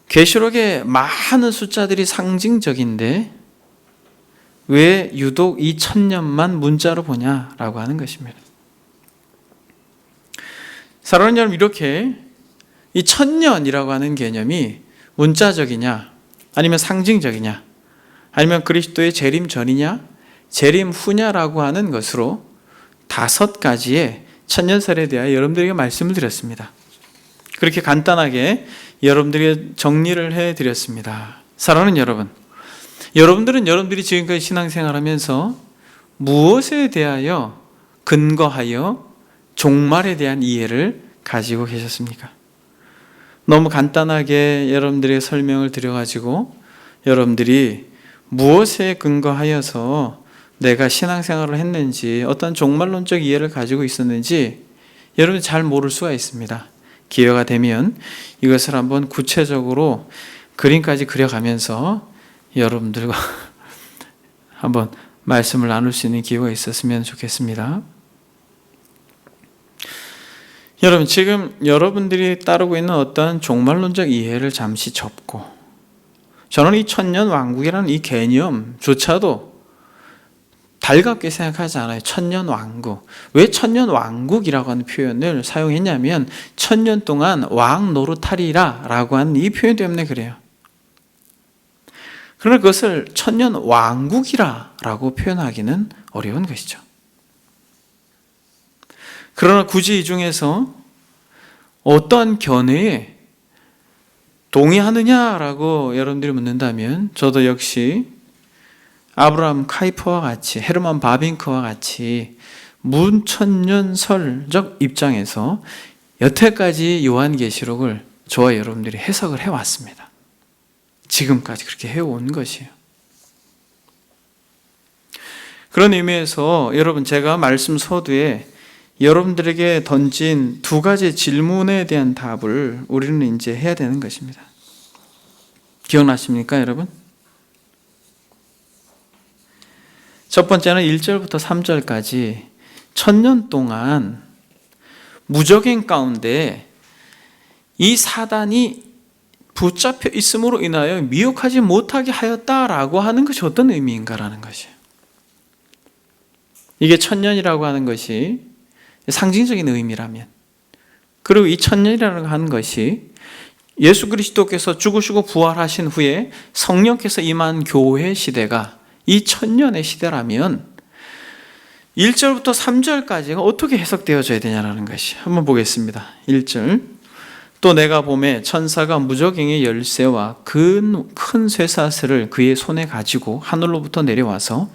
Speaker 1: 계시록에 많은 숫자들이 상징적인데 왜 유독 이 천년만 문자로 보냐라고 하는 것입니다. 사랑하는 여러분, 이렇게 이 천년이라고 하는 개념이 문자적이냐 아니면 상징적이냐 아니면 그리스도의 재림 전이냐 재림 후냐라고 하는 것으로 5가지의 천년설에 대하여 여러분들에게 말씀을 드렸습니다. 그렇게 간단하게 여러분들에게 정리를 해드렸습니다. 사랑하는 여러분, 여러분들은 여러분들이 지금까지 신앙생활하면서 무엇에 대하여 근거하여 종말에 대한 이해를 가지고 계셨습니까? 너무 간단하게 여러분들에게 설명을 드려가지고 여러분들이 무엇에 근거하여서 내가 신앙생활을 했는지, 어떤 종말론적 이해를 가지고 있었는지 여러분이 잘 모를 수가 있습니다. 기회가 되면 이것을 한번 구체적으로 그림까지 그려가면서 여러분들과 한번 말씀을 나눌 수 있는 기회가 있었으면 좋겠습니다. 여러분, 지금 여러분들이 따르고 있는 어떤 종말론적 이해를 잠시 접고, 저는 이 천년왕국이라는 이 개념조차도 달갑게 생각하지 않아요. 천년왕국. 왜 천년왕국이라고 하는 표현을 사용했냐면, 천년 동안 왕 노릇하리라 라고 하는 이 표현 때문에 그래요. 그러나 그것을 천년왕국이라고 표현하기는 어려운 것이죠. 그러나 굳이 이 중에서 어떠한 견해에 동의하느냐라고 여러분들이 묻는다면, 저도 역시 아브라함 카이퍼와 같이, 헤르만 바빙크와 같이 문천년설적 입장에서 여태까지 요한계시록을 저와 여러분들이 해석을 해왔습니다. 지금까지 그렇게 해온 것이에요. 그런 의미에서 여러분, 제가 말씀 서두에 여러분들에게 던진 두 가지 질문에 대한 답을 우리는 이제 해야 되는 것입니다. 기억나십니까, 여러분? 첫 번째는 1절부터 3절까지 천년 동안 무적행 가운데 이 사단이 붙잡혀 있음으로 인하여 미혹하지 못하게 하였다라고 하는 것이 어떤 의미인가라는 것이에요. 이게 천년이라고 하는 것이 상징적인 의미라면, 그리고 이 천년이라고 하는 것이 예수 그리스도께서 죽으시고 부활하신 후에 성령께서 임한 교회 시대가 이 천년의 시대라면 1절부터 3절까지가 어떻게 해석되어져야 되냐라는 것이, 한번 보겠습니다. 1절, 또 내가 보매 천사가 무저갱의 열쇠와 큰 쇠사슬을 그의 손에 가지고 하늘로부터 내려와서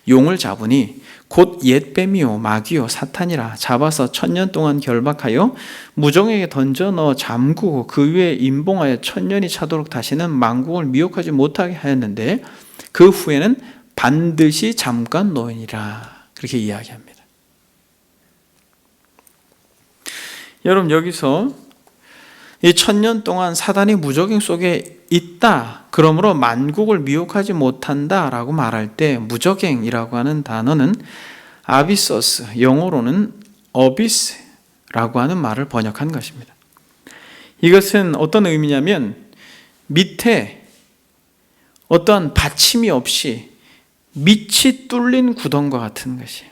Speaker 1: 용을 잡으니 곧 옛뱀이요 마귀요 사탄이라 잡아서 천년 동안 결박하여 무정에게 던져 넣어 잠그고 그 위에 임봉하여 천년이 차도록 다시는 만국을 미혹하지 못하게 하였는데 그 후에는 반드시 잠깐 놓으니라, 그렇게 이야기합니다. 여러분, 여기서 이 천년 동안 사단이 무저갱 속에 있다, 그러므로 만국을 미혹하지 못한다라고 말할 때 무저갱이라고 하는 단어는 아비소스, 영어로는 어비스라고 하는 말을 번역한 것입니다. 이것은 어떤 의미냐면 밑에 어떤 받침이 없이 밑이 뚫린 구덩과 같은 것이에요.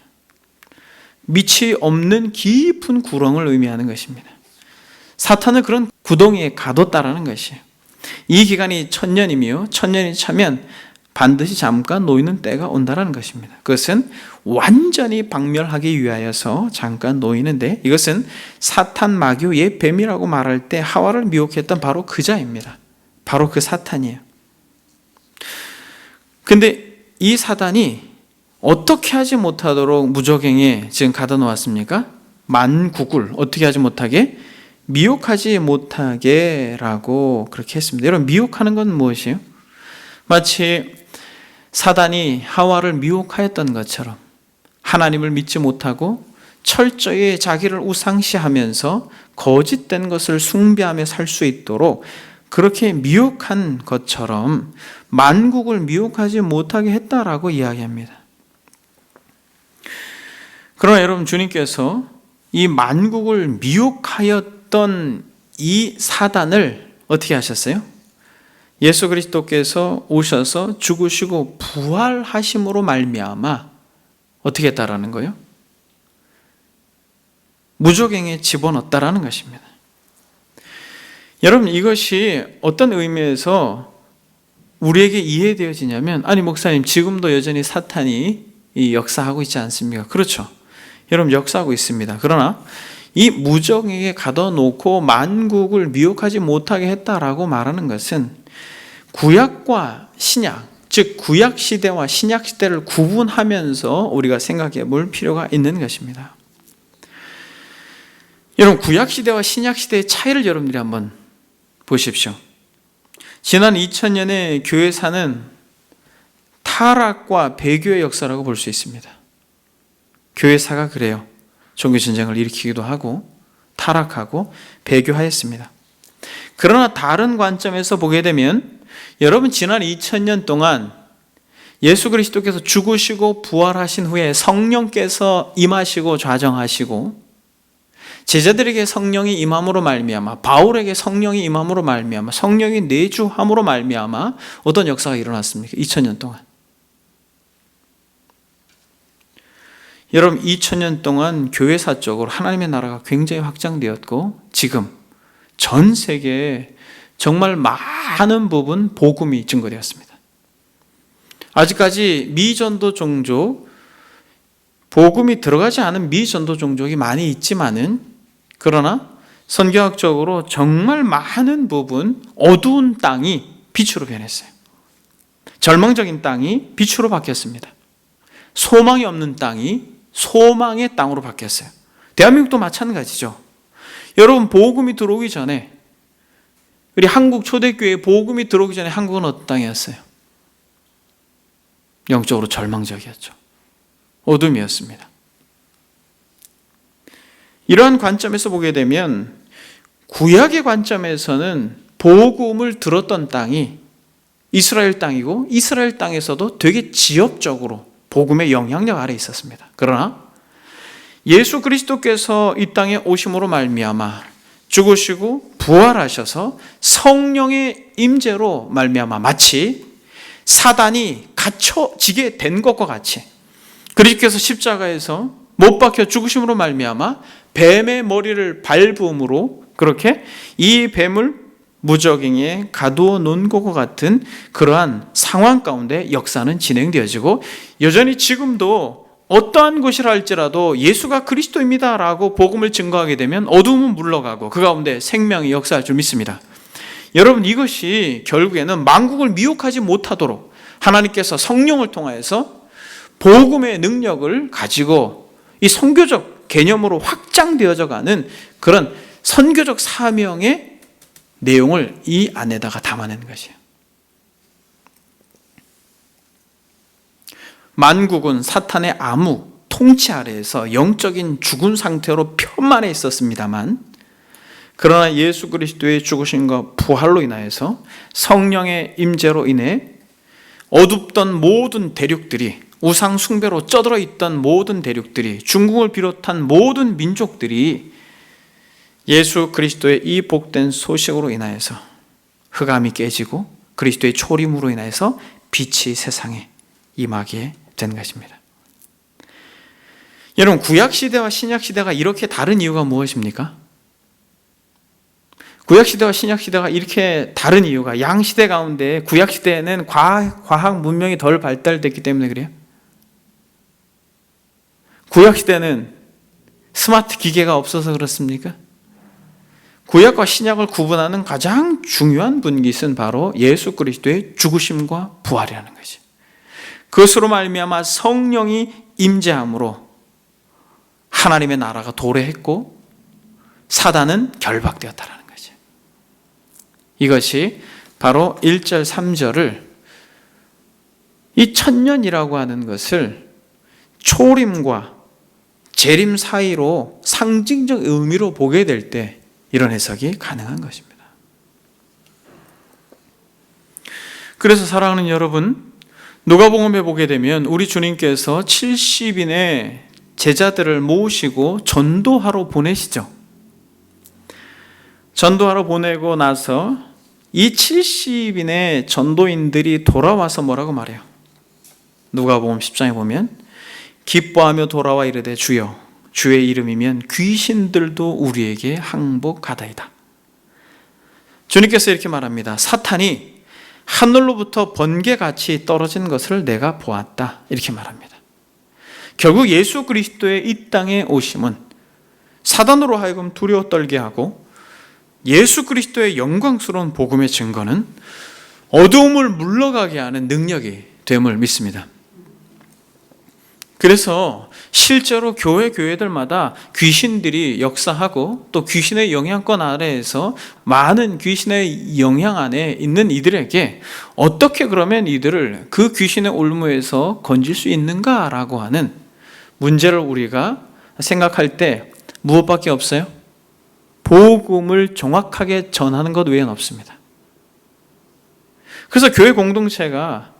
Speaker 1: 밑이 없는 깊은 구렁을 의미하는 것입니다. 사탄을 그런 구덩이에 가뒀다라는 것이에요. 이 기간이 천년이며 천년이 차면 반드시 잠깐 놓이는 때가 온다라는 것입니다. 그것은 완전히 박멸하기 위하여서 잠깐 놓이는데, 이것은 사탄 마귀 옛 뱀이라고 말할 때 하와를 미혹했던 바로 그 자입니다. 바로 그 사탄이에요. 근데 이 사단이 어떻게 하지 못하도록 무저갱에 지금 가둬 놓았습니까? 만국을 어떻게 하지 못하게? 미혹하지 못하게 라고 그렇게 했습니다. 여러분, 미혹하는 건 무엇이에요? 마치 사단이 하와를 미혹하였던 것처럼 하나님을 믿지 못하고 철저히 자기를 우상시하면서 거짓된 것을 숭배하며 살 수 있도록 그렇게 미혹한 것처럼 만국을 미혹하지 못하게 했다라고 이야기합니다. 그러나 여러분, 주님께서 이 만국을 미혹하였던 이 사단을 어떻게 하셨어요? 예수 그리스도께서 오셔서 죽으시고 부활하심으로 말미암아 어떻게 했다라는 거예요? 무저갱에 집어넣었다라는 것입니다. 여러분, 이것이 어떤 의미에서 우리에게 이해되어지냐면, 아니 목사님, 지금도 여전히 사탄이 역사하고 있지 않습니까? 그렇죠. 여러분, 역사하고 있습니다. 그러나 이 무저갱에 가둬놓고 만국을 미혹하지 못하게 했다라고 말하는 것은 구약과 신약, 즉 구약 시대와 신약 시대를 구분하면서 우리가 생각해 볼 필요가 있는 것입니다. 여러분, 구약 시대와 신약 시대의 차이를 여러분들이 한번 보십시오. 지난 2000년의 교회사는 타락과 배교의 역사라고 볼 수 있습니다. 교회사가 그래요. 종교전쟁을 일으키기도 하고 타락하고 배교하였습니다. 그러나 다른 관점에서 보게 되면 여러분, 지난 2000년 동안 예수 그리스도께서 죽으시고 부활하신 후에 성령께서 임하시고 좌정하시고 제자들에게 성령이 임함으로 말미암아, 바울에게 성령이 임함으로 말미암아, 성령이 내주함으로 말미암아 어떤 역사가 일어났습니까? 2000년 동안. 여러분, 2000년 동안 교회사적으로 하나님의 나라가 굉장히 확장되었고 지금 전 세계에 정말 많은 부분 복음이 증거되었습니다. 아직까지 미전도 종족, 복음이 들어가지 않은 미전도 종족이 많이 있지만은, 그러나 선교학적으로 정말 많은 부분 어두운 땅이 빛으로 변했어요. 절망적인 땅이 빛으로 바뀌었습니다. 소망이 없는 땅이 소망의 땅으로 바뀌었어요. 대한민국도 마찬가지죠. 여러분, 복음이 들어오기 전에, 우리 한국 초대교회 복음이 들어오기 전에 한국은 어떤 땅이었어요? 영적으로 절망적이었죠. 어둠이었습니다. 이러한 관점에서 보게 되면 구약의 관점에서는 복음을 들었던 땅이 이스라엘 땅이고, 이스라엘 땅에서도 되게 지역적으로 복음의 영향력 아래 있었습니다. 그러나 예수 그리스도께서 이 땅에 오심으로 말미암아 죽으시고 부활하셔서 성령의 임재로 말미암아 마치 사단이 갇혀지게 된 것과 같이, 그리스도께서 십자가에서 못 박혀 죽으심으로 말미암아 뱀의 머리를 밟음으로 그렇게 이 뱀을 무적행에 가두어 놓은 것과 같은 그러한 상황 가운데 역사는 진행되어지고, 여전히 지금도 어떠한 것이라 할지라도 예수가 그리스도입니다 라고 복음을 증거하게 되면 어둠은 물러가고 그 가운데 생명이 역사할 줄 믿습니다. 여러분, 이것이 결국에는 만국을 미혹하지 못하도록 하나님께서 성령을 통하여서 복음의 능력을 가지고 이 선교적 개념으로 확장되어져 가는 그런 선교적 사명의 내용을 이 안에다가 담아낸 것이에요. 만국은 사탄의 암흑 통치 아래에서 영적인 죽은 상태로 편만해 있었습니다만, 그러나 예수 그리스도의 죽으심과 부활로 인하여서 성령의 임재로 인해 어둡던 모든 대륙들이, 우상 숭배로 쩌들어 있던 모든 대륙들이, 중국을 비롯한 모든 민족들이 예수 그리스도의 이 복된 소식으로 인하여서 흑암이 깨지고 그리스도의 초림으로 인하여서 빛이 세상에 임하게 된 것입니다. 여러분, 구약시대와 신약시대가 이렇게 다른 이유가 무엇입니까? 구약시대와 신약시대가 이렇게 다른 이유가, 양시대 가운데 구약시대에는 과학 문명이 덜 발달됐기 때문에 그래요. 구약시대는 스마트 기계가 없어서 그렇습니까? 구약과 신약을 구분하는 가장 중요한 분깃은 바로 예수 그리스도의 죽으심과 부활이라는 것이. 그것으로 말미암아 성령이 임재함으로 하나님의 나라가 도래했고 사단은 결박되었다라는 거죠. 이것이 바로 1절 3절을 이 천년이라고 하는 것을 초림과 재림 사이로 상징적 의미로 보게 될 때 이런 해석이 가능한 것입니다. 그래서 사랑하는 여러분, 누가복음에 보게 되면 우리 주님께서 70인의 제자들을 모으시고 전도하러 보내시죠. 전도하러 보내고 나서 이 70인의 전도인들이 돌아와서 뭐라고 말해요? 누가복음 10장에 보면 기뻐하며 돌아와 이르되 주여, 주의 이름이면 귀신들도 우리에게 항복하다이다. 주님께서 이렇게 말합니다. 사탄이 하늘로부터 번개같이 떨어진 것을 내가 보았다. 이렇게 말합니다. 결국 예수 그리스도의 이 땅에 오심은 사단으로 하여금 두려워 떨게 하고, 예수 그리스도의 영광스러운 복음의 증거는 어두움을 물러가게 하는 능력이 됨을 믿습니다. 그래서 실제로 교회들마다 귀신들이 역사하고 또 귀신의 영향권 아래에서 많은 귀신의 영향 안에 있는 이들에게 어떻게 그러면 이들을 그 귀신의 올무에서 건질 수 있는가라고 하는 문제를 우리가 생각할 때 무엇밖에 없어요? 복음을 정확하게 전하는 것 외에는 없습니다. 그래서 교회 공동체가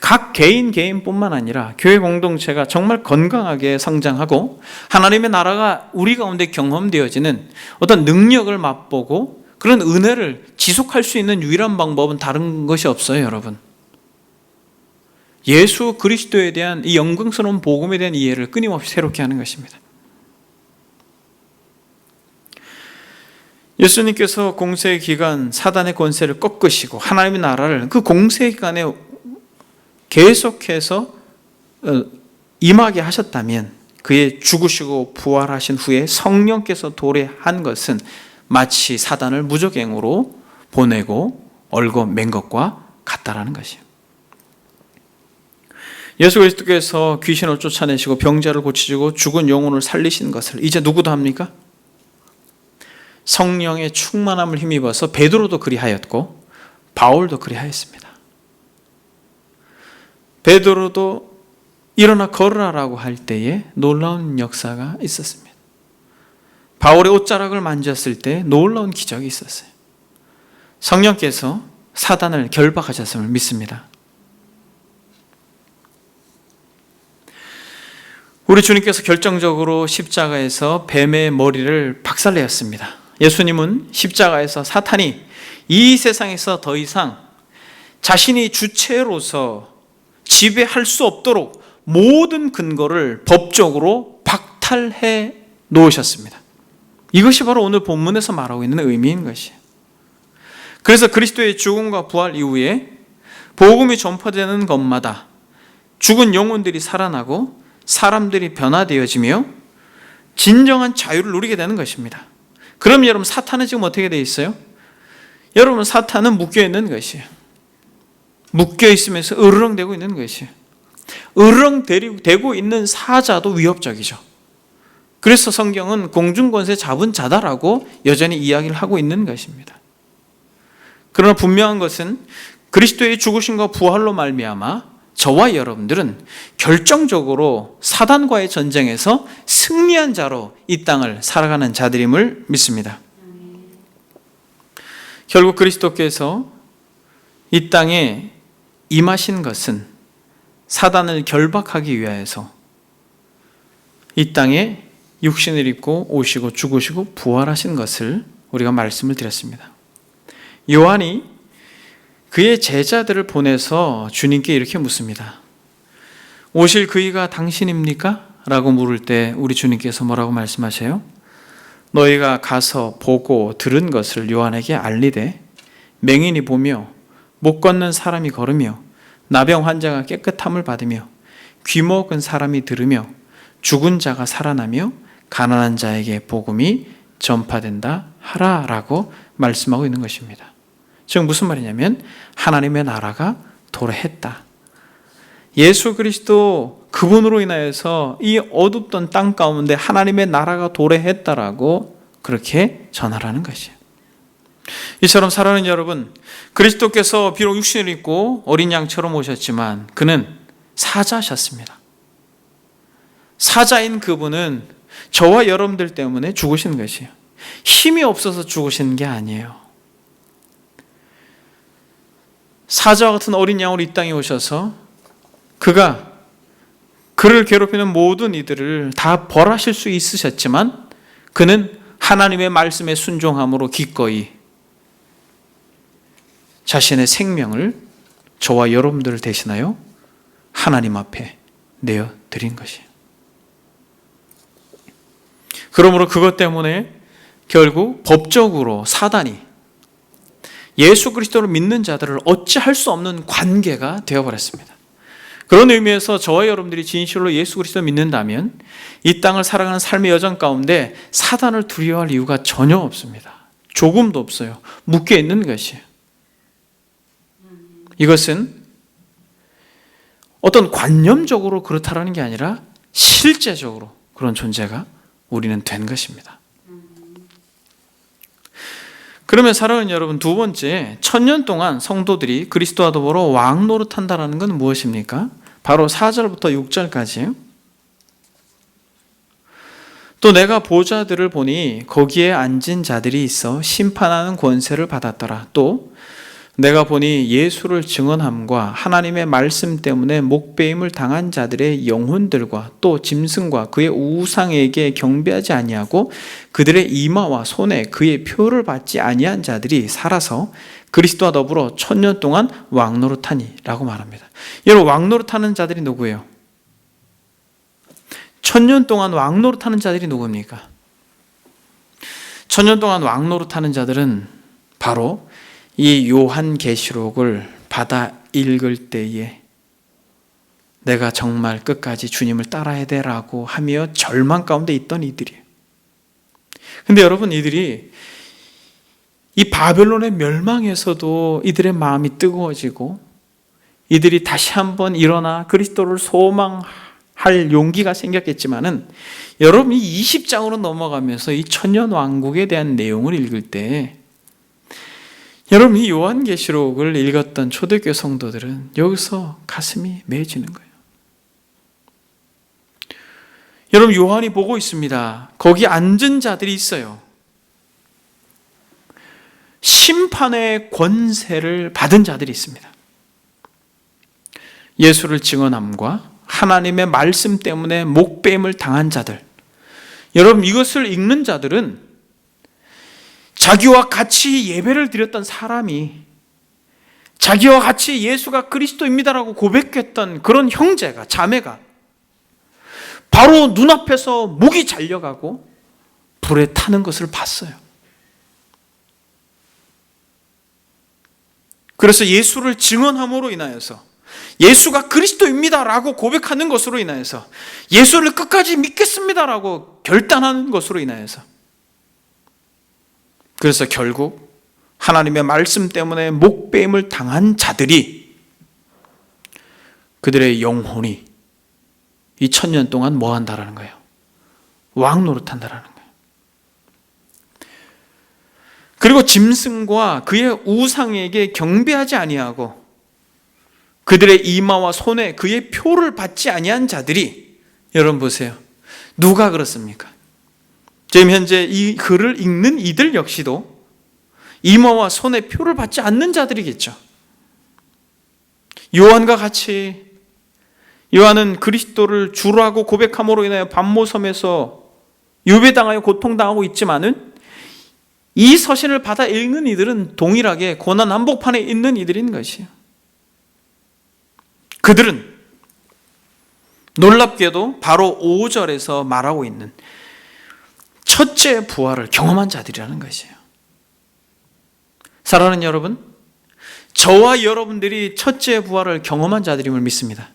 Speaker 1: 각 개인뿐만 아니라 교회 공동체가 정말 건강하게 성장하고 하나님의 나라가 우리 가운데 경험되어지는 어떤 능력을 맛보고 그런 은혜를 지속할 수 있는 유일한 방법은 다른 것이 없어요, 여러분. 예수 그리스도에 대한 이 영광스러운 복음에 대한 이해를 끊임없이 새롭게 하는 것입니다. 예수님께서 공세 기간 사단의 권세를 꺾으시고 하나님의 나라를 그 공세 기간에 계속해서 임하게 하셨다면 그의 죽으시고 부활하신 후에 성령께서 도래한 것은 마치 사단을 무적행으로 보내고 얼고 맨 것과 같다라는 것이에요. 예수 그리스도께서 귀신을 쫓아내시고 병자를 고치시고 죽은 영혼을 살리신 것을 이제 누구도 합니까? 성령의 충만함을 힘입어서 베드로도 그리하였고 바울도 그리하였습니다. 베드로도 일어나 걸으라라고 할 때에 놀라운 역사가 있었습니다. 바울의 옷자락을 만졌을 때 놀라운 기적이 있었어요. 성령께서 사단을 결박하셨음을 믿습니다. 우리 주님께서 결정적으로 십자가에서 뱀의 머리를 박살내었습니다. 예수님은 십자가에서 사탄이 이 세상에서 더 이상 자신이 주체로서 지배할 수 없도록 모든 근거를 법적으로 박탈해 놓으셨습니다. 이것이 바로 오늘 본문에서 말하고 있는 의미인 것이에요. 그래서 그리스도의 죽음과 부활 이후에 복음이 전파되는 것마다 죽은 영혼들이 살아나고 사람들이 변화되어지며 진정한 자유를 누리게 되는 것입니다. 그럼 여러분, 사탄은 지금 어떻게 되어 있어요? 여러분, 사탄은 묶여 있는 것이에요. 묶여 있으면서 으르렁대고 있는 것이에요. 으르렁대고 있는 사자도 위협적이죠. 그래서 성경은 공중권세 잡은 자다라고 여전히 이야기를 하고 있는 것입니다. 그러나 분명한 것은 그리스도의 죽으심과 부활로 말미암아 저와 여러분들은 결정적으로 사단과의 전쟁에서 승리한 자로 이 땅을 살아가는 자들임을 믿습니다. 결국 그리스도께서 이 땅에 임하신 것은 사단을 결박하기 위하여서 이 땅에 육신을 입고 오시고 죽으시고 부활하신 것을 우리가 말씀을 드렸습니다. 요한이 그의 제자들을 보내서 주님께 이렇게 묻습니다. 오실 그이가 당신입니까? 라고 물을 때 우리 주님께서 뭐라고 말씀하세요? 너희가 가서 보고 들은 것을 요한에게 알리되 맹인이 보며 못 걷는 사람이 걸으며 나병 환자가 깨끗함을 받으며 귀 먹은 사람이 들으며 죽은 자가 살아나며 가난한 자에게 복음이 전파된다 하라라고 말씀하고 있는 것입니다. 즉 무슨 말이냐면 하나님의 나라가 도래했다. 예수 그리스도 그분으로 인하여서 이 어둡던 땅 가운데 하나님의 나라가 도래했다라고 그렇게 전하라는 것이에요. 이처럼 사랑하는 여러분, 그리스도께서 비록 육신을 입고 어린 양처럼 오셨지만 그는 사자셨습니다. 사자인 그분은 저와 여러분들 때문에 죽으신 것이에요. 힘이 없어서 죽으신 게 아니에요. 사자와 같은 어린 양으로 이 땅에 오셔서 그가 그를 괴롭히는 모든 이들을 다 벌하실 수 있으셨지만 그는 하나님의 말씀에 순종함으로 기꺼이 자신의 생명을 저와 여러분들을 대신하여 하나님 앞에 내어드린 것이에요. 그러므로 그것 때문에 결국 법적으로 사단이 예수 그리스도를 믿는 자들을 어찌할 수 없는 관계가 되어버렸습니다. 그런 의미에서 저와 여러분들이 진실로 예수 그리스도를 믿는다면 이 땅을 살아가는 삶의 여정 가운데 사단을 두려워할 이유가 전혀 없습니다. 조금도 없어요. 묶여 있는 것이에요. 이것은 어떤 관념적으로 그렇다라는 게 아니라 실제적으로 그런 존재가 우리는 된 것입니다. 그러면 사랑하는 여러분, 두 번째, 1000년 동안 성도들이 그리스도와 더불어 왕 노릇한다는 건 무엇입니까? 바로 4절부터 6절까지예요. 또 내가 보좌들을 보니 거기에 앉은 자들이 있어 심판하는 권세를 받았더라. 또 내가 보니 예수를 증언함과 하나님의 말씀 때문에 목배임을 당한 자들의 영혼들과 또 짐승과 그의 우상에게 경배하지 아니하고 그들의 이마와 손에 그의 표를 받지 아니한 자들이 살아서 그리스도와 더불어 1000년 동안 왕노릇하니 라고 말합니다. 여러분, 왕노릇하는 자들이 누구예요? 1000년 동안 왕노릇하는 자들이 누굽니까? 1000년 동안 왕노릇하는 자들은 바로 이 요한계시록을 받아 읽을 때에 내가 정말 끝까지 주님을 따라야 되라고 하며 절망 가운데 있던 이들이에요. 근데 여러분, 이들이 이 바벨론의 멸망에서도 이들의 마음이 뜨거워지고 이들이 다시 한번 일어나 그리스도를 소망할 용기가 생겼겠지만은, 여러분, 이 20장으로 넘어가면서 이 천년 왕국에 대한 내용을 읽을 때 여러분, 이 요한계시록을 읽었던 초대교회 성도들은 여기서 가슴이 맺어지는 거예요. 여러분, 요한이 보고 있습니다. 거기 앉은 자들이 있어요. 심판의 권세를 받은 자들이 있습니다. 예수를 증언함과 하나님의 말씀 때문에 목배임을 당한 자들. 여러분, 이것을 읽는 자들은 자기와 같이 예배를 드렸던 사람이, 자기와 같이 예수가 그리스도입니다라고 고백했던 그런 형제가, 자매가 바로 눈앞에서 목이 잘려가고 불에 타는 것을 봤어요. 그래서 예수를 증언함으로 인하여서, 예수가 그리스도입니다라고 고백하는 것으로 인하여서, 예수를 끝까지 믿겠습니다라고 결단하는 것으로 인하여서, 그래서 결국 하나님의 말씀 때문에 목배임을 당한 자들이, 그들의 영혼이 이 1000년 동안 뭐 한다라는 거예요? 왕 노릇한다라는 거예요. 그리고 짐승과 그의 우상에게 경배하지 아니하고 그들의 이마와 손에 그의 표를 받지 아니한 자들이, 여러분 보세요. 누가 그렇습니까? 지금 현재 이 글을 읽는 이들 역시도 이마와 손에 표를 받지 않는 자들이겠죠. 요한과 같이, 요한은 그리스도를 주라고 고백함으로 인하여 반모섬에서 유배당하여 고통당하고 있지만은 이 서신을 받아 읽는 이들은 동일하게 고난 한복판에 있는 이들인 것이에요. 그들은 놀랍게도 바로 5절에서 말하고 있는 첫째 부활을 경험한 자들이라는 것이에요. 사랑하는 여러분, 저와 여러분들이 첫째 부활을 경험한 자들임을 믿습니다.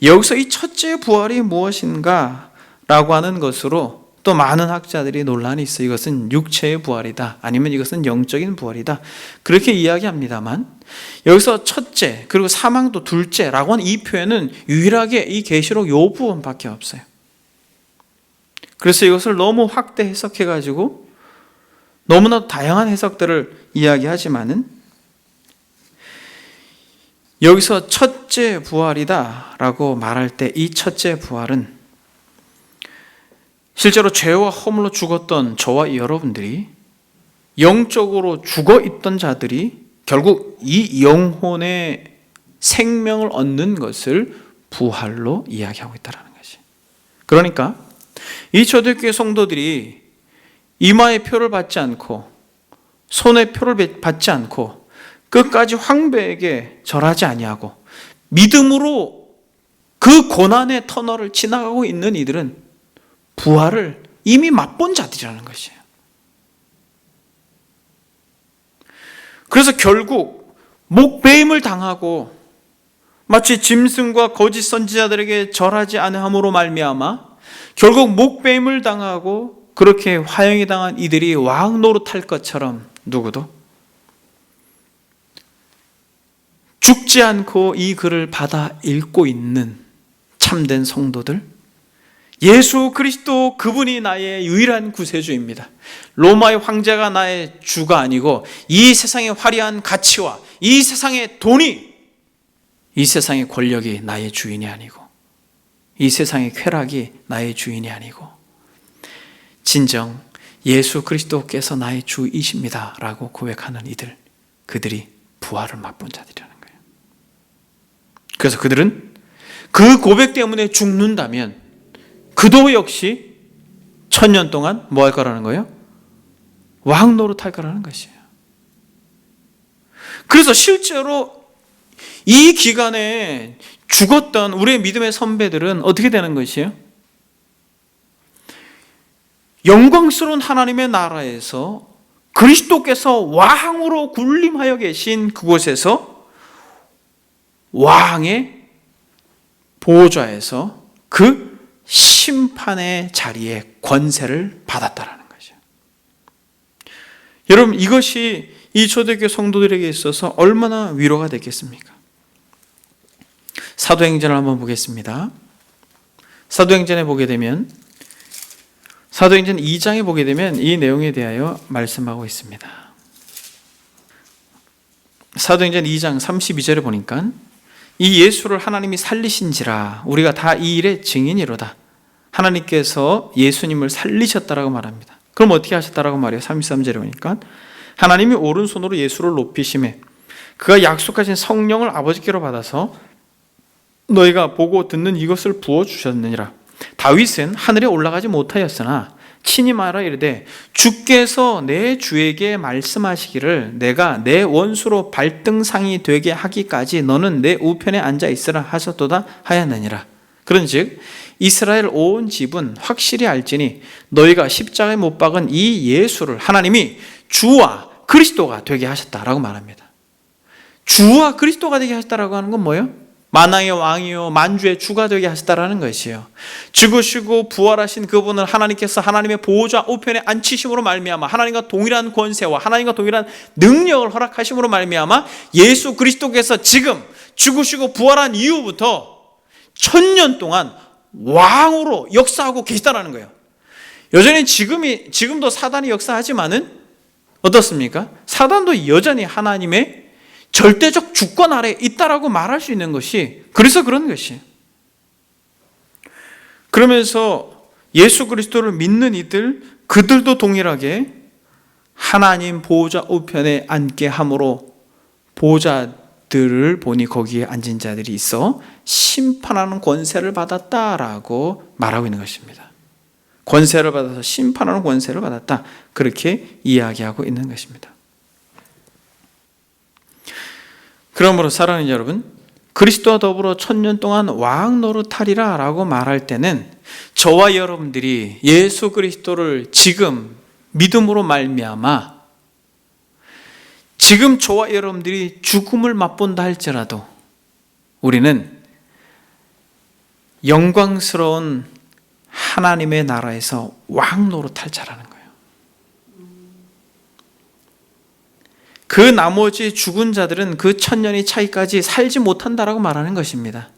Speaker 1: 여기서 이 첫째 부활이 무엇인가 라고 하는 것으로 또 많은 학자들이 논란이 있어요. 이것은 육체의 부활이다, 아니면 이것은 영적인 부활이다, 그렇게 이야기합니다만, 여기서 첫째 그리고 사망도 둘째라고 하는 이 표현은 유일하게 이 계시록 요 부분밖에 없어요. 그래서 이것을 너무 확대 해석해가지고 너무나 다양한 해석들을 이야기하지만은, 여기서 첫째 부활이다 라고 말할 때 이 첫째 부활은 실제로 죄와 허물로 죽었던 저와 여러분들이, 영적으로 죽어 있던 자들이 결국 이 영혼의 생명을 얻는 것을 부활로 이야기하고 있다는 것이. 그러니까 이 초대교회 성도들이 이마의 표를 받지 않고 손의 표를 받지 않고 끝까지 황배에게 절하지 아니하고 믿음으로 그 고난의 터널을 지나가고 있는 이들은 부활을 이미 맛본 자들이라는 것이에요. 그래서 결국 목배임을 당하고 마치 짐승과 거짓 선지자들에게 절하지 않음으로 말미암아 결국 목배임을 당하고 그렇게 화형이 당한 이들이 왕 노릇할 것처럼 누구도 죽지 않고 이 글을 받아 읽고 있는 참된 성도들, 예수 그리스도 그분이 나의 유일한 구세주입니다. 로마의 황제가 나의 주가 아니고 이 세상의 화려한 가치와 이 세상의 돈이, 이 세상의 권력이 나의 주인이 아니고 이 세상의 쾌락이 나의 주인이 아니고 진정 예수 그리스도께서 나의 주이십니다 라고 고백하는 이들, 그들이 부활을 맛본 자들이라는 거예요. 그래서 그들은 그 고백 때문에 죽는다면 그도 역시 1000년 동안 뭐 할 거라는 거예요? 왕 노릇할 거라는 것이에요. 그래서 실제로 이 기간에 죽었던 우리의 믿음의 선배들은 어떻게 되는 것이에요? 영광스러운 하나님의 나라에서 그리스도께서 왕으로 군림하여 계신 그곳에서 왕의 보호자에서 그 심판의 자리에 권세를 받았다라는 거죠. 여러분, 이것이 이 초대교회 성도들에게 있어서 얼마나 위로가 됐겠습니까? 사도행전을 한번 보겠습니다. 사도행전에 보게 되면, 사도행전 2장에 보게 되면 이 내용에 대하여 말씀하고 있습니다. 사도행전 2장 32절에 보니까 이 예수를 하나님이 살리신지라 우리가 다 이 일의 증인이로다. 하나님께서 예수님을 살리셨다라고 말합니다. 그럼 어떻게 하셨다라고 말해요? 33절에 보니까 하나님이 오른손으로 예수를 높이심에 그가 약속하신 성령을 아버지께로 받아서 너희가 보고 듣는 이것을 부어주셨느니라. 다윗은 하늘에 올라가지 못하였으나 친히 말하 이르되 주께서 내 주에게 말씀하시기를 내가 내 원수로 발등상이 되게 하기까지 너는 내 우편에 앉아 있으라 하셨도다 하였느니라. 그런즉 이스라엘 온 집은 확실히 알지니 너희가 십자가에 못 박은 이 예수를 하나님이 주와 그리스도가 되게 하셨다라고 말합니다. 주와 그리스도가 되게 하셨다라고 하는 건 뭐예요? 만왕의 왕이요 만주의 주가 되게 하셨다라는 것이에요. 죽으시고 부활하신 그분을 하나님께서 하나님의 보호자 우편에 앉히심으로 말미암아 하나님과 동일한 권세와 하나님과 동일한 능력을 허락하심으로 말미암아 예수 그리스도께서 지금 죽으시고 부활한 이후부터 1000년 동안 왕으로 역사하고 계시다라는 거예요. 여전히 지금도 사단이 역사하지만은 어떻습니까? 사단도 여전히 하나님의 절대적 주권 아래에 있다라고 말할 수 있는 것이, 그래서 그런 것이에요. 그러면서 예수 그리스도를 믿는 이들, 그들도 동일하게 하나님 보호자 우편에 앉게 함으로 보호자들을 보니 거기에 앉은 자들이 있어 심판하는 권세를 받았다라고 말하고 있는 것입니다. 권세를 받아서 심판하는 권세를 받았다, 그렇게 이야기하고 있는 것입니다. 그러므로 사랑하는 여러분, 그리스도와 더불어 1000년 동안 왕 노릇하리라 라고 말할 때는 저와 여러분들이 예수 그리스도를 지금 믿음으로 말미암아 지금 저와 여러분들이 죽음을 맛본다 할지라도 우리는 영광스러운 하나님의 나라에서 왕 노릇할 자라는 거예요. 그 나머지 죽은 자들은 그 1000년이 차기까지 살지 못한다라고 말하는 것입니다.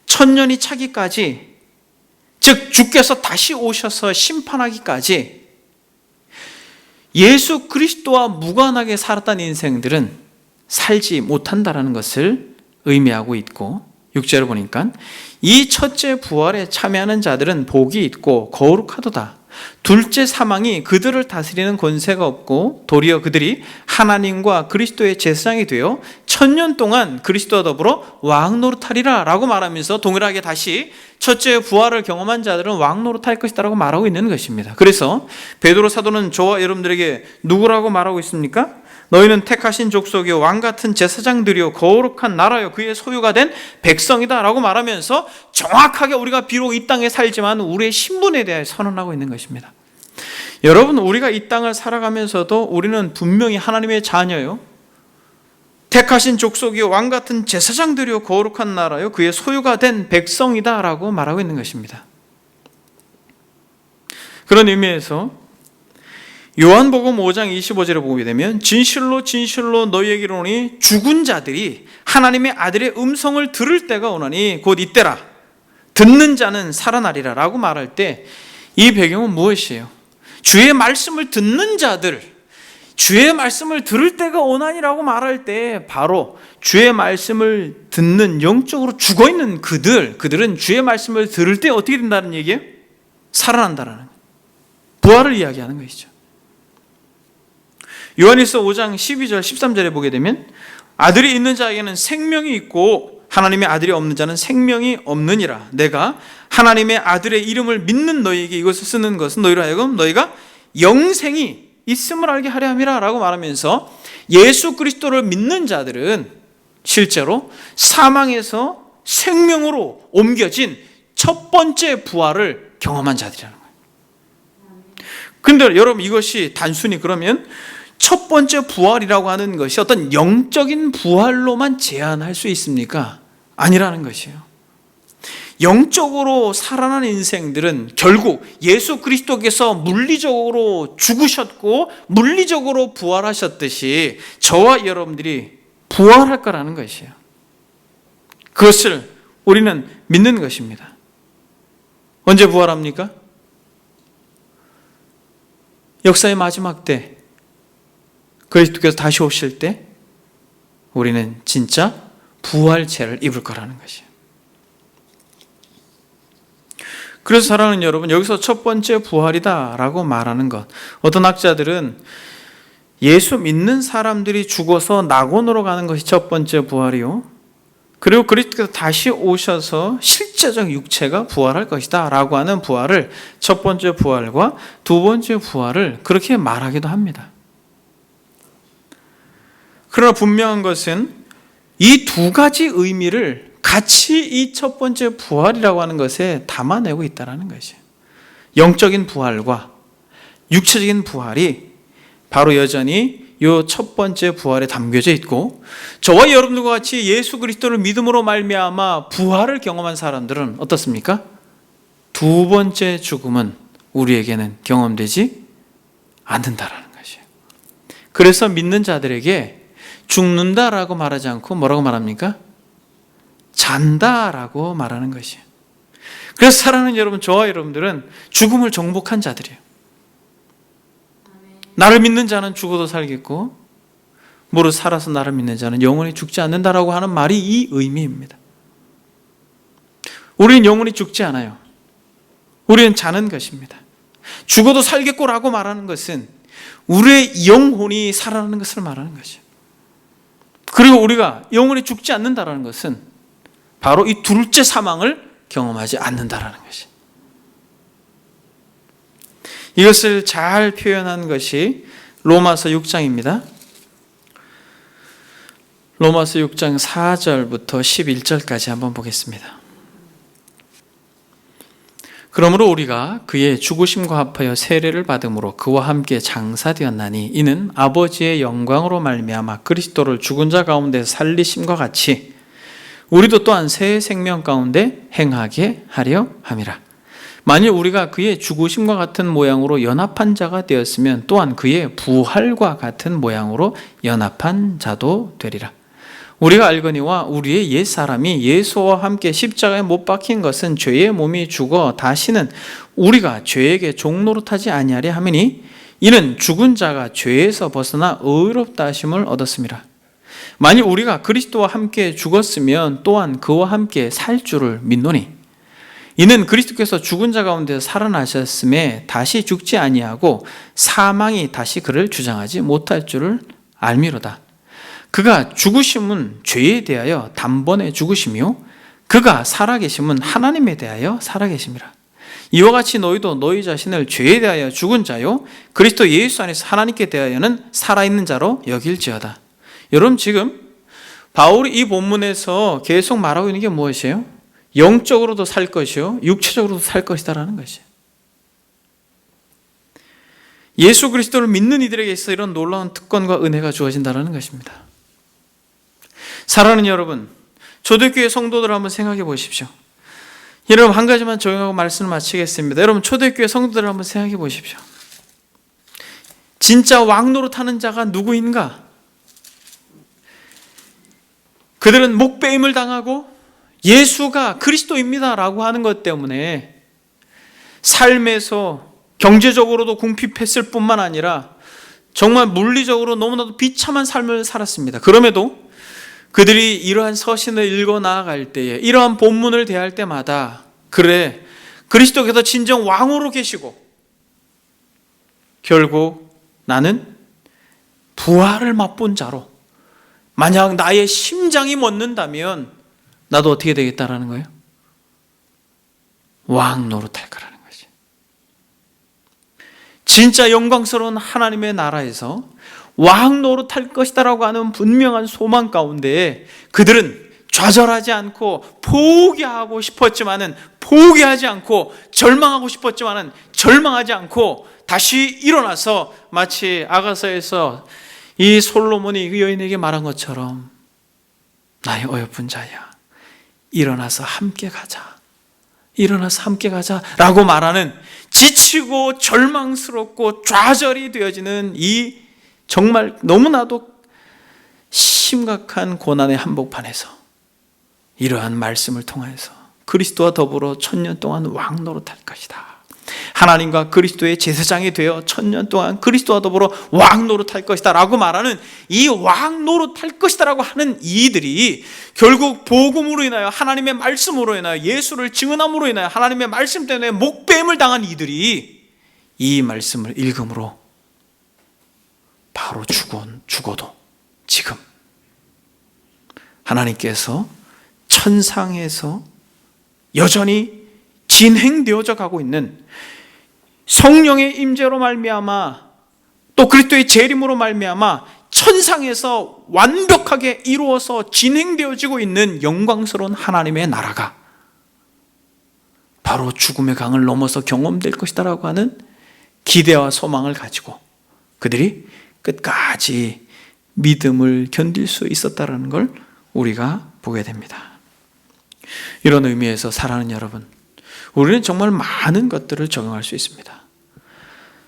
Speaker 1: 1000년이 차기까지, 즉 주께서 다시 오셔서 심판하기까지 예수 그리스도와 무관하게 살았던 인생들은 살지 못한다라는 것을 의미하고 있고, 6절을 보니까 이 첫째 부활에 참여하는 자들은 복이 있고 거룩하도다. 둘째 사망이 그들을 다스리는 권세가 없고 도리어 그들이 하나님과 그리스도의 제사장이 되어 1000년 동안 그리스도와 더불어 왕 노릇하리라 라고 말하면서 동일하게 다시 첫째 부활을 경험한 자들은 왕 노릇할 것이다 라고 말하고 있는 것입니다. 그래서 베드로 사도는 저와 여러분들에게 누구라고 말하고 있습니까? 너희는 택하신 족속이요 왕같은 제사장들이요 거룩한 나라요 그의 소유가 된 백성이다 라고 말하면서 정확하게 우리가 비록 이 땅에 살지만 우리의 신분에 대해 선언하고 있는 것입니다. 여러분, 우리가 이 땅을 살아가면서도 우리는 분명히 하나님의 자녀요, 택하신 족속이요 왕같은 제사장들이요 거룩한 나라요 그의 소유가 된 백성이다 라고 말하고 있는 것입니다. 그런 의미에서 요한복음 5장 25절에 보게 되면 진실로 진실로 너희에게 이르노니 죽은 자들이 하나님의 아들의 음성을 들을 때가 오나니 곧 이때라. 듣는 자는 살아나리라 라고 말할 때 이 배경은 무엇이에요? 주의 말씀을 듣는 자들, 주의 말씀을 들을 때가 오나니라고 말할 때 바로 주의 말씀을 듣는 영적으로 죽어있는 그들은 주의 말씀을 들을 때 어떻게 된다는 얘기예요? 살아난다라는 부활을 이야기하는 것이죠. 요한일서 5장 12절 13절에 보게 되면 아들이 있는 자에게는 생명이 있고 하나님의 아들이 없는 자는 생명이 없느니라. 내가 하나님의 아들의 이름을 믿는 너희에게 이것을 쓰는 것은 너희로 하여금 너희가 영생이 있음을 알게 하려 함이라 라고 말하면서 예수 그리스도를 믿는 자들은 실제로 사망에서 생명으로 옮겨진 첫 번째 부활을 경험한 자들이라는 거예요. 근데 여러분 이것이 단순히 그러면 첫 번째 부활이라고 하는 것이 어떤 영적인 부활로만 제한할 수 있습니까? 아니라는 것이에요. 영적으로 살아난 인생들은 결국 예수 그리스도께서 물리적으로 죽으셨고 물리적으로 부활하셨듯이 저와 여러분들이 부활할 거라는 것이에요. 그것을 우리는 믿는 것입니다. 언제 부활합니까? 역사의 마지막 때 그리스도께서 다시 오실 때 우리는 진짜 부활체를 입을 거라는 것이에요. 그래서 사랑하는 여러분, 여기서 첫 번째 부활이다라고 말하는 것, 어떤 학자들은 예수 믿는 사람들이 죽어서 낙원으로 가는 것이 첫 번째 부활이요, 그리고 그리스도께서 다시 오셔서 실제적 육체가 부활할 것이다 라고 하는 부활을 첫 번째 부활과 두 번째 부활을 그렇게 말하기도 합니다. 그러나 분명한 것은 이 두 가지 의미를 같이 이 첫 번째 부활이라고 하는 것에 담아내고 있다는 것이에요. 영적인 부활과 육체적인 부활이 바로 여전히 이 첫 번째 부활에 담겨져 있고, 저와 여러분들과 같이 예수 그리스도를 믿음으로 말미암아 부활을 경험한 사람들은 어떻습니까? 두 번째 죽음은 우리에게는 경험되지 않는다라는 것이에요. 그래서 믿는 자들에게 죽는다라고 말하지 않고 뭐라고 말합니까? 잔다라고 말하는 것이에요. 그래서 사랑하는 여러분, 저와 여러분들은 죽음을 정복한 자들이에요. 나를 믿는 자는 죽어도 살겠고 무릇 살아서 나를 믿는 자는 영원히 죽지 않는다라고 하는 말이 이 의미입니다. 우리는 영원히 죽지 않아요. 우리는 자는 것입니다. 죽어도 살겠고라고 말하는 것은 우리의 영혼이 살아나는 것을 말하는 것이에요. 그리고 우리가 영원히 죽지 않는다라는 것은 바로 이 둘째 사망을 경험하지 않는다라는 것이에요. 이것을 잘 표현한 것이 로마서 6장입니다. 로마서 6장 4절부터 11절까지 한번 보겠습니다. 그러므로 우리가 그의 죽으심과 합하여 세례를 받음으로 그와 함께 장사되었나니 이는 아버지의 영광으로 말미암아 그리스도를 죽은 자 가운데 살리심과 같이 우리도 또한 새 생명 가운데 행하게 하려 함이라. 만일 우리가 그의 죽으심과 같은 모양으로 연합한 자가 되었으면 또한 그의 부활과 같은 모양으로 연합한 자도 되리라. 우리가 알거니와 우리의 옛사람이 예수와 함께 십자가에 못 박힌 것은 죄의 몸이 죽어 다시는 우리가 죄에게 종노릇하지 아니하려 함이니 이는 죽은 자가 죄에서 벗어나 의롭다 하심을 얻었음이라. 만일 우리가 그리스도와 함께 죽었으면 또한 그와 함께 살 줄을 믿노니 이는 그리스도께서 죽은 자 가운데 살아나셨음에 다시 죽지 아니하고 사망이 다시 그를 주장하지 못할 줄을 알미로다. 그가 죽으심은 죄에 대하여 단번에 죽으시며 그가 살아계심은 하나님에 대하여 살아계심이라. 이와 같이 너희도 너희 자신을 죄에 대하여 죽은 자요 그리스도 예수 안에서 하나님께 대하여는 살아있는 자로 여길지어다. 여러분, 지금 바울이 이 본문에서 계속 말하고 있는 게 무엇이에요? 영적으로도 살 것이요 육체적으로도 살 것이다라는 것이에요. 예수 그리스도를 믿는 이들에게 있어 이런 놀라운 특권과 은혜가 주어진다는 것입니다. 사랑하는 여러분, 초대교회 성도들 한번 생각해 보십시오. 여러분, 한 가지만 적용하고 말씀을 마치겠습니다. 여러분, 초대교회 성도들 한번 생각해 보십시오. 진짜 왕 노릇하는 자가 누구인가? 그들은 목배임을 당하고 예수가 그리스도입니다라고 하는 것 때문에 삶에서 경제적으로도 궁핍했을 뿐만 아니라 정말 물리적으로 너무나도 비참한 삶을 살았습니다. 그럼에도 그들이 이러한 서신을 읽어 나아갈 때에, 이러한 본문을 대할 때마다, 그래, 그리스도께서 진정 왕으로 계시고 결국 나는 부활을 맛본 자로, 만약 나의 심장이 멎는다면 나도 어떻게 되겠다라는 거예요? 왕 노릇할 거라는 거지. 진짜 영광스러운 하나님의 나라에서 왕 노릇할 것이다라고 하는 분명한 소망 가운데 그들은 좌절하지 않고 포기하고 싶었지만은 포기하지 않고 절망하고 싶었지만은 절망하지 않고 다시 일어나서 마치 아가서에서 이 솔로몬이 그 여인에게 말한 것처럼 나의 어여쁜 자야, 일어나서 함께 가자. 일어나서 함께 가자 라고 말하는, 지치고 절망스럽고 좌절이 되어지는 이 정말 너무나도 심각한 고난의 한복판에서 이러한 말씀을 통해서 그리스도와 더불어 1000년 동안 왕 노릇할 것이다. 하나님과 그리스도의 제사장이 되어 1000년 동안 그리스도와 더불어 왕 노릇할 것이다 라고 말하는 이 왕 노릇할 것이다 라고 하는 이들이 결국 복음으로 인하여, 하나님의 말씀으로 인하여, 예수를 증언함으로 인하여 하나님의 말씀 때문에 목배임을 당한 이들이 이 말씀을 읽음으로 바로 죽어도 지금 하나님께서 천상에서 여전히 진행되어져 가고 있는 성령의 임재로 말미암아 또 그리스도의 재림으로 말미암아 천상에서 완벽하게 이루어서 진행되어지고 있는 영광스러운 하나님의 나라가 바로 죽음의 강을 넘어서 경험될 것이다라고 하는 기대와 소망을 가지고 그들이 끝까지 믿음을 견딜 수 있었다는 걸 우리가 보게 됩니다. 이런 의미에서 사랑하는 여러분, 우리는 정말 많은 것들을 적용할 수 있습니다.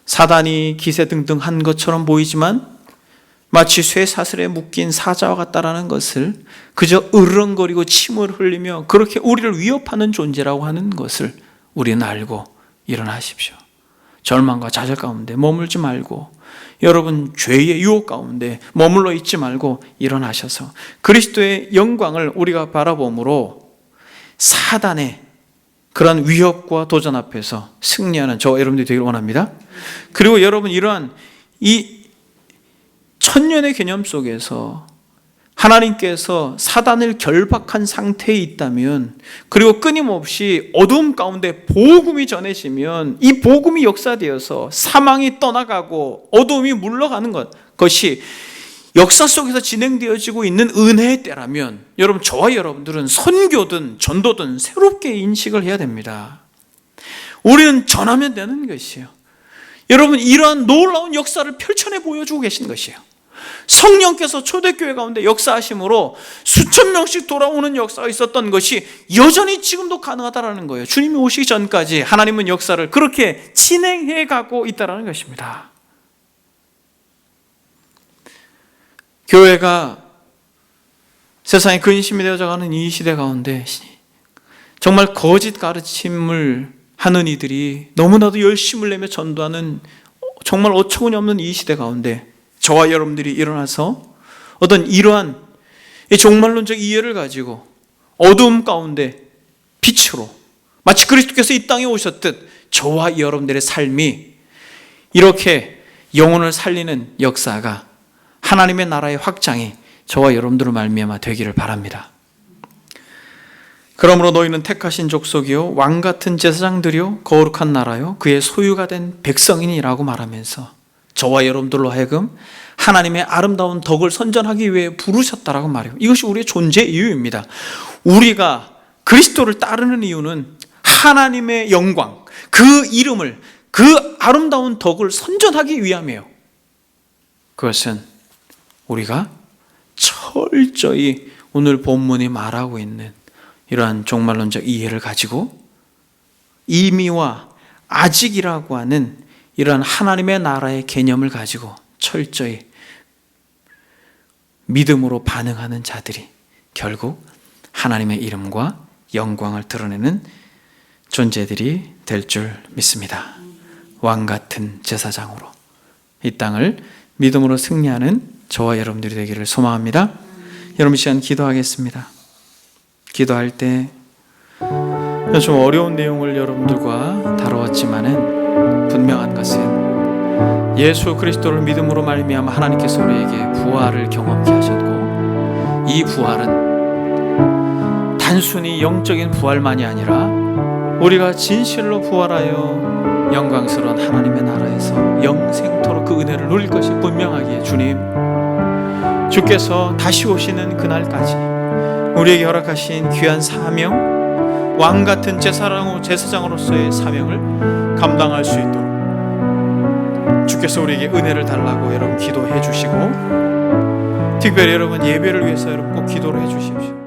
Speaker 1: 사단이 기세등등한 것처럼 보이지만 마치 쇠사슬에 묶인 사자와 같다라는 것을, 그저 으르렁거리고 침을 흘리며 그렇게 우리를 위협하는 존재라고 하는 것을 우리는 알고 일어나십시오. 절망과 좌절 가운데 머물지 말고, 여러분 죄의 유혹 가운데 머물러 있지 말고 일어나셔서 그리스도의 영광을 우리가 바라봄으로 사단의 그러한 위협과 도전 앞에서 승리하는 저와 여러분들이 되기를 원합니다. 그리고 여러분, 이러한 이 천년의 개념 속에서 하나님께서 사단을 결박한 상태에 있다면, 그리고 끊임없이 어두움 가운데 복음이 전해지면 이 복음이 역사되어서 사망이 떠나가고 어두움이 물러가는 것이 역사 속에서 진행되어지고 있는 은혜의 때라면, 여러분, 저와 여러분들은 선교든 전도든 새롭게 인식을 해야 됩니다. 우리는 전하면 되는 것이에요. 여러분, 이러한 놀라운 역사를 펼쳐내 보여주고 계신 것이에요. 성령께서 초대교회 가운데 역사하심으로 수천 명씩 돌아오는 역사가 있었던 것이 여전히 지금도 가능하다는 거예요. 주님이 오시기 전까지 하나님은 역사를 그렇게 진행해 가고 있다는 것입니다. 교회가 세상에 근심이 되어져가는 이 시대 가운데 정말 거짓 가르침을 하는 이들이 너무나도 열심을 내며 전도하는 정말 어처구니 없는 이 시대 가운데 저와 여러분들이 일어나서 어떤 이러한 종말론적 이해를 가지고 어두움 가운데 빛으로 마치 그리스도께서 이 땅에 오셨듯 저와 여러분들의 삶이 이렇게 영혼을 살리는 역사가, 하나님의 나라의 확장이 저와 여러분들로 말미암아 되기를 바랍니다. 그러므로 너희는 택하신 족속이요 왕같은 제사장들이요 거룩한 나라요 그의 소유가 된 백성이니라고 말하면서 저와 여러분들로 하여금 하나님의 아름다운 덕을 선전하기 위해 부르셨다라고 말해요. 이것이 우리의 존재 이유입니다. 우리가 그리스도를 따르는 이유는 하나님의 영광, 그 이름을, 그 아름다운 덕을 선전하기 위함이에요. 그것은 우리가 철저히 오늘 본문이 말하고 있는 이러한 종말론적 이해를 가지고 이미와 아직이라고 하는 이러한 하나님의 나라의 개념을 가지고 철저히 믿음으로 반응하는 자들이 결국 하나님의 이름과 영광을 드러내는 존재들이 될 줄 믿습니다. 왕 같은 제사장으로 이 땅을 믿음으로 승리하는 저와 여러분들이 되기를 소망합니다. 여러분 시간 기도하겠습니다. 기도할 때 좀 어려운 내용을 여러분들과 다루었지만은 분명한 것은 예수 그리스도를 믿음으로 말미암아 하나님께서 우리에게 부활을 경험케 하셨고, 이 부활은 단순히 영적인 부활만이 아니라 우리가 진실로 부활하여 영광스러운 하나님의 나라에서 영생토록 그 은혜를 누릴 것이 분명하기에 주님, 주께서 다시 오시는 그날까지 우리에게 허락하신 귀한 사명, 왕같은 제사장으로서의 사명을 감당할 수 있도록 주께서 우리에게 은혜를 달라고 여러분 기도해 주시고, 특별히 여러분 예배를 위해서 여러분 꼭 기도를 해 주십시오.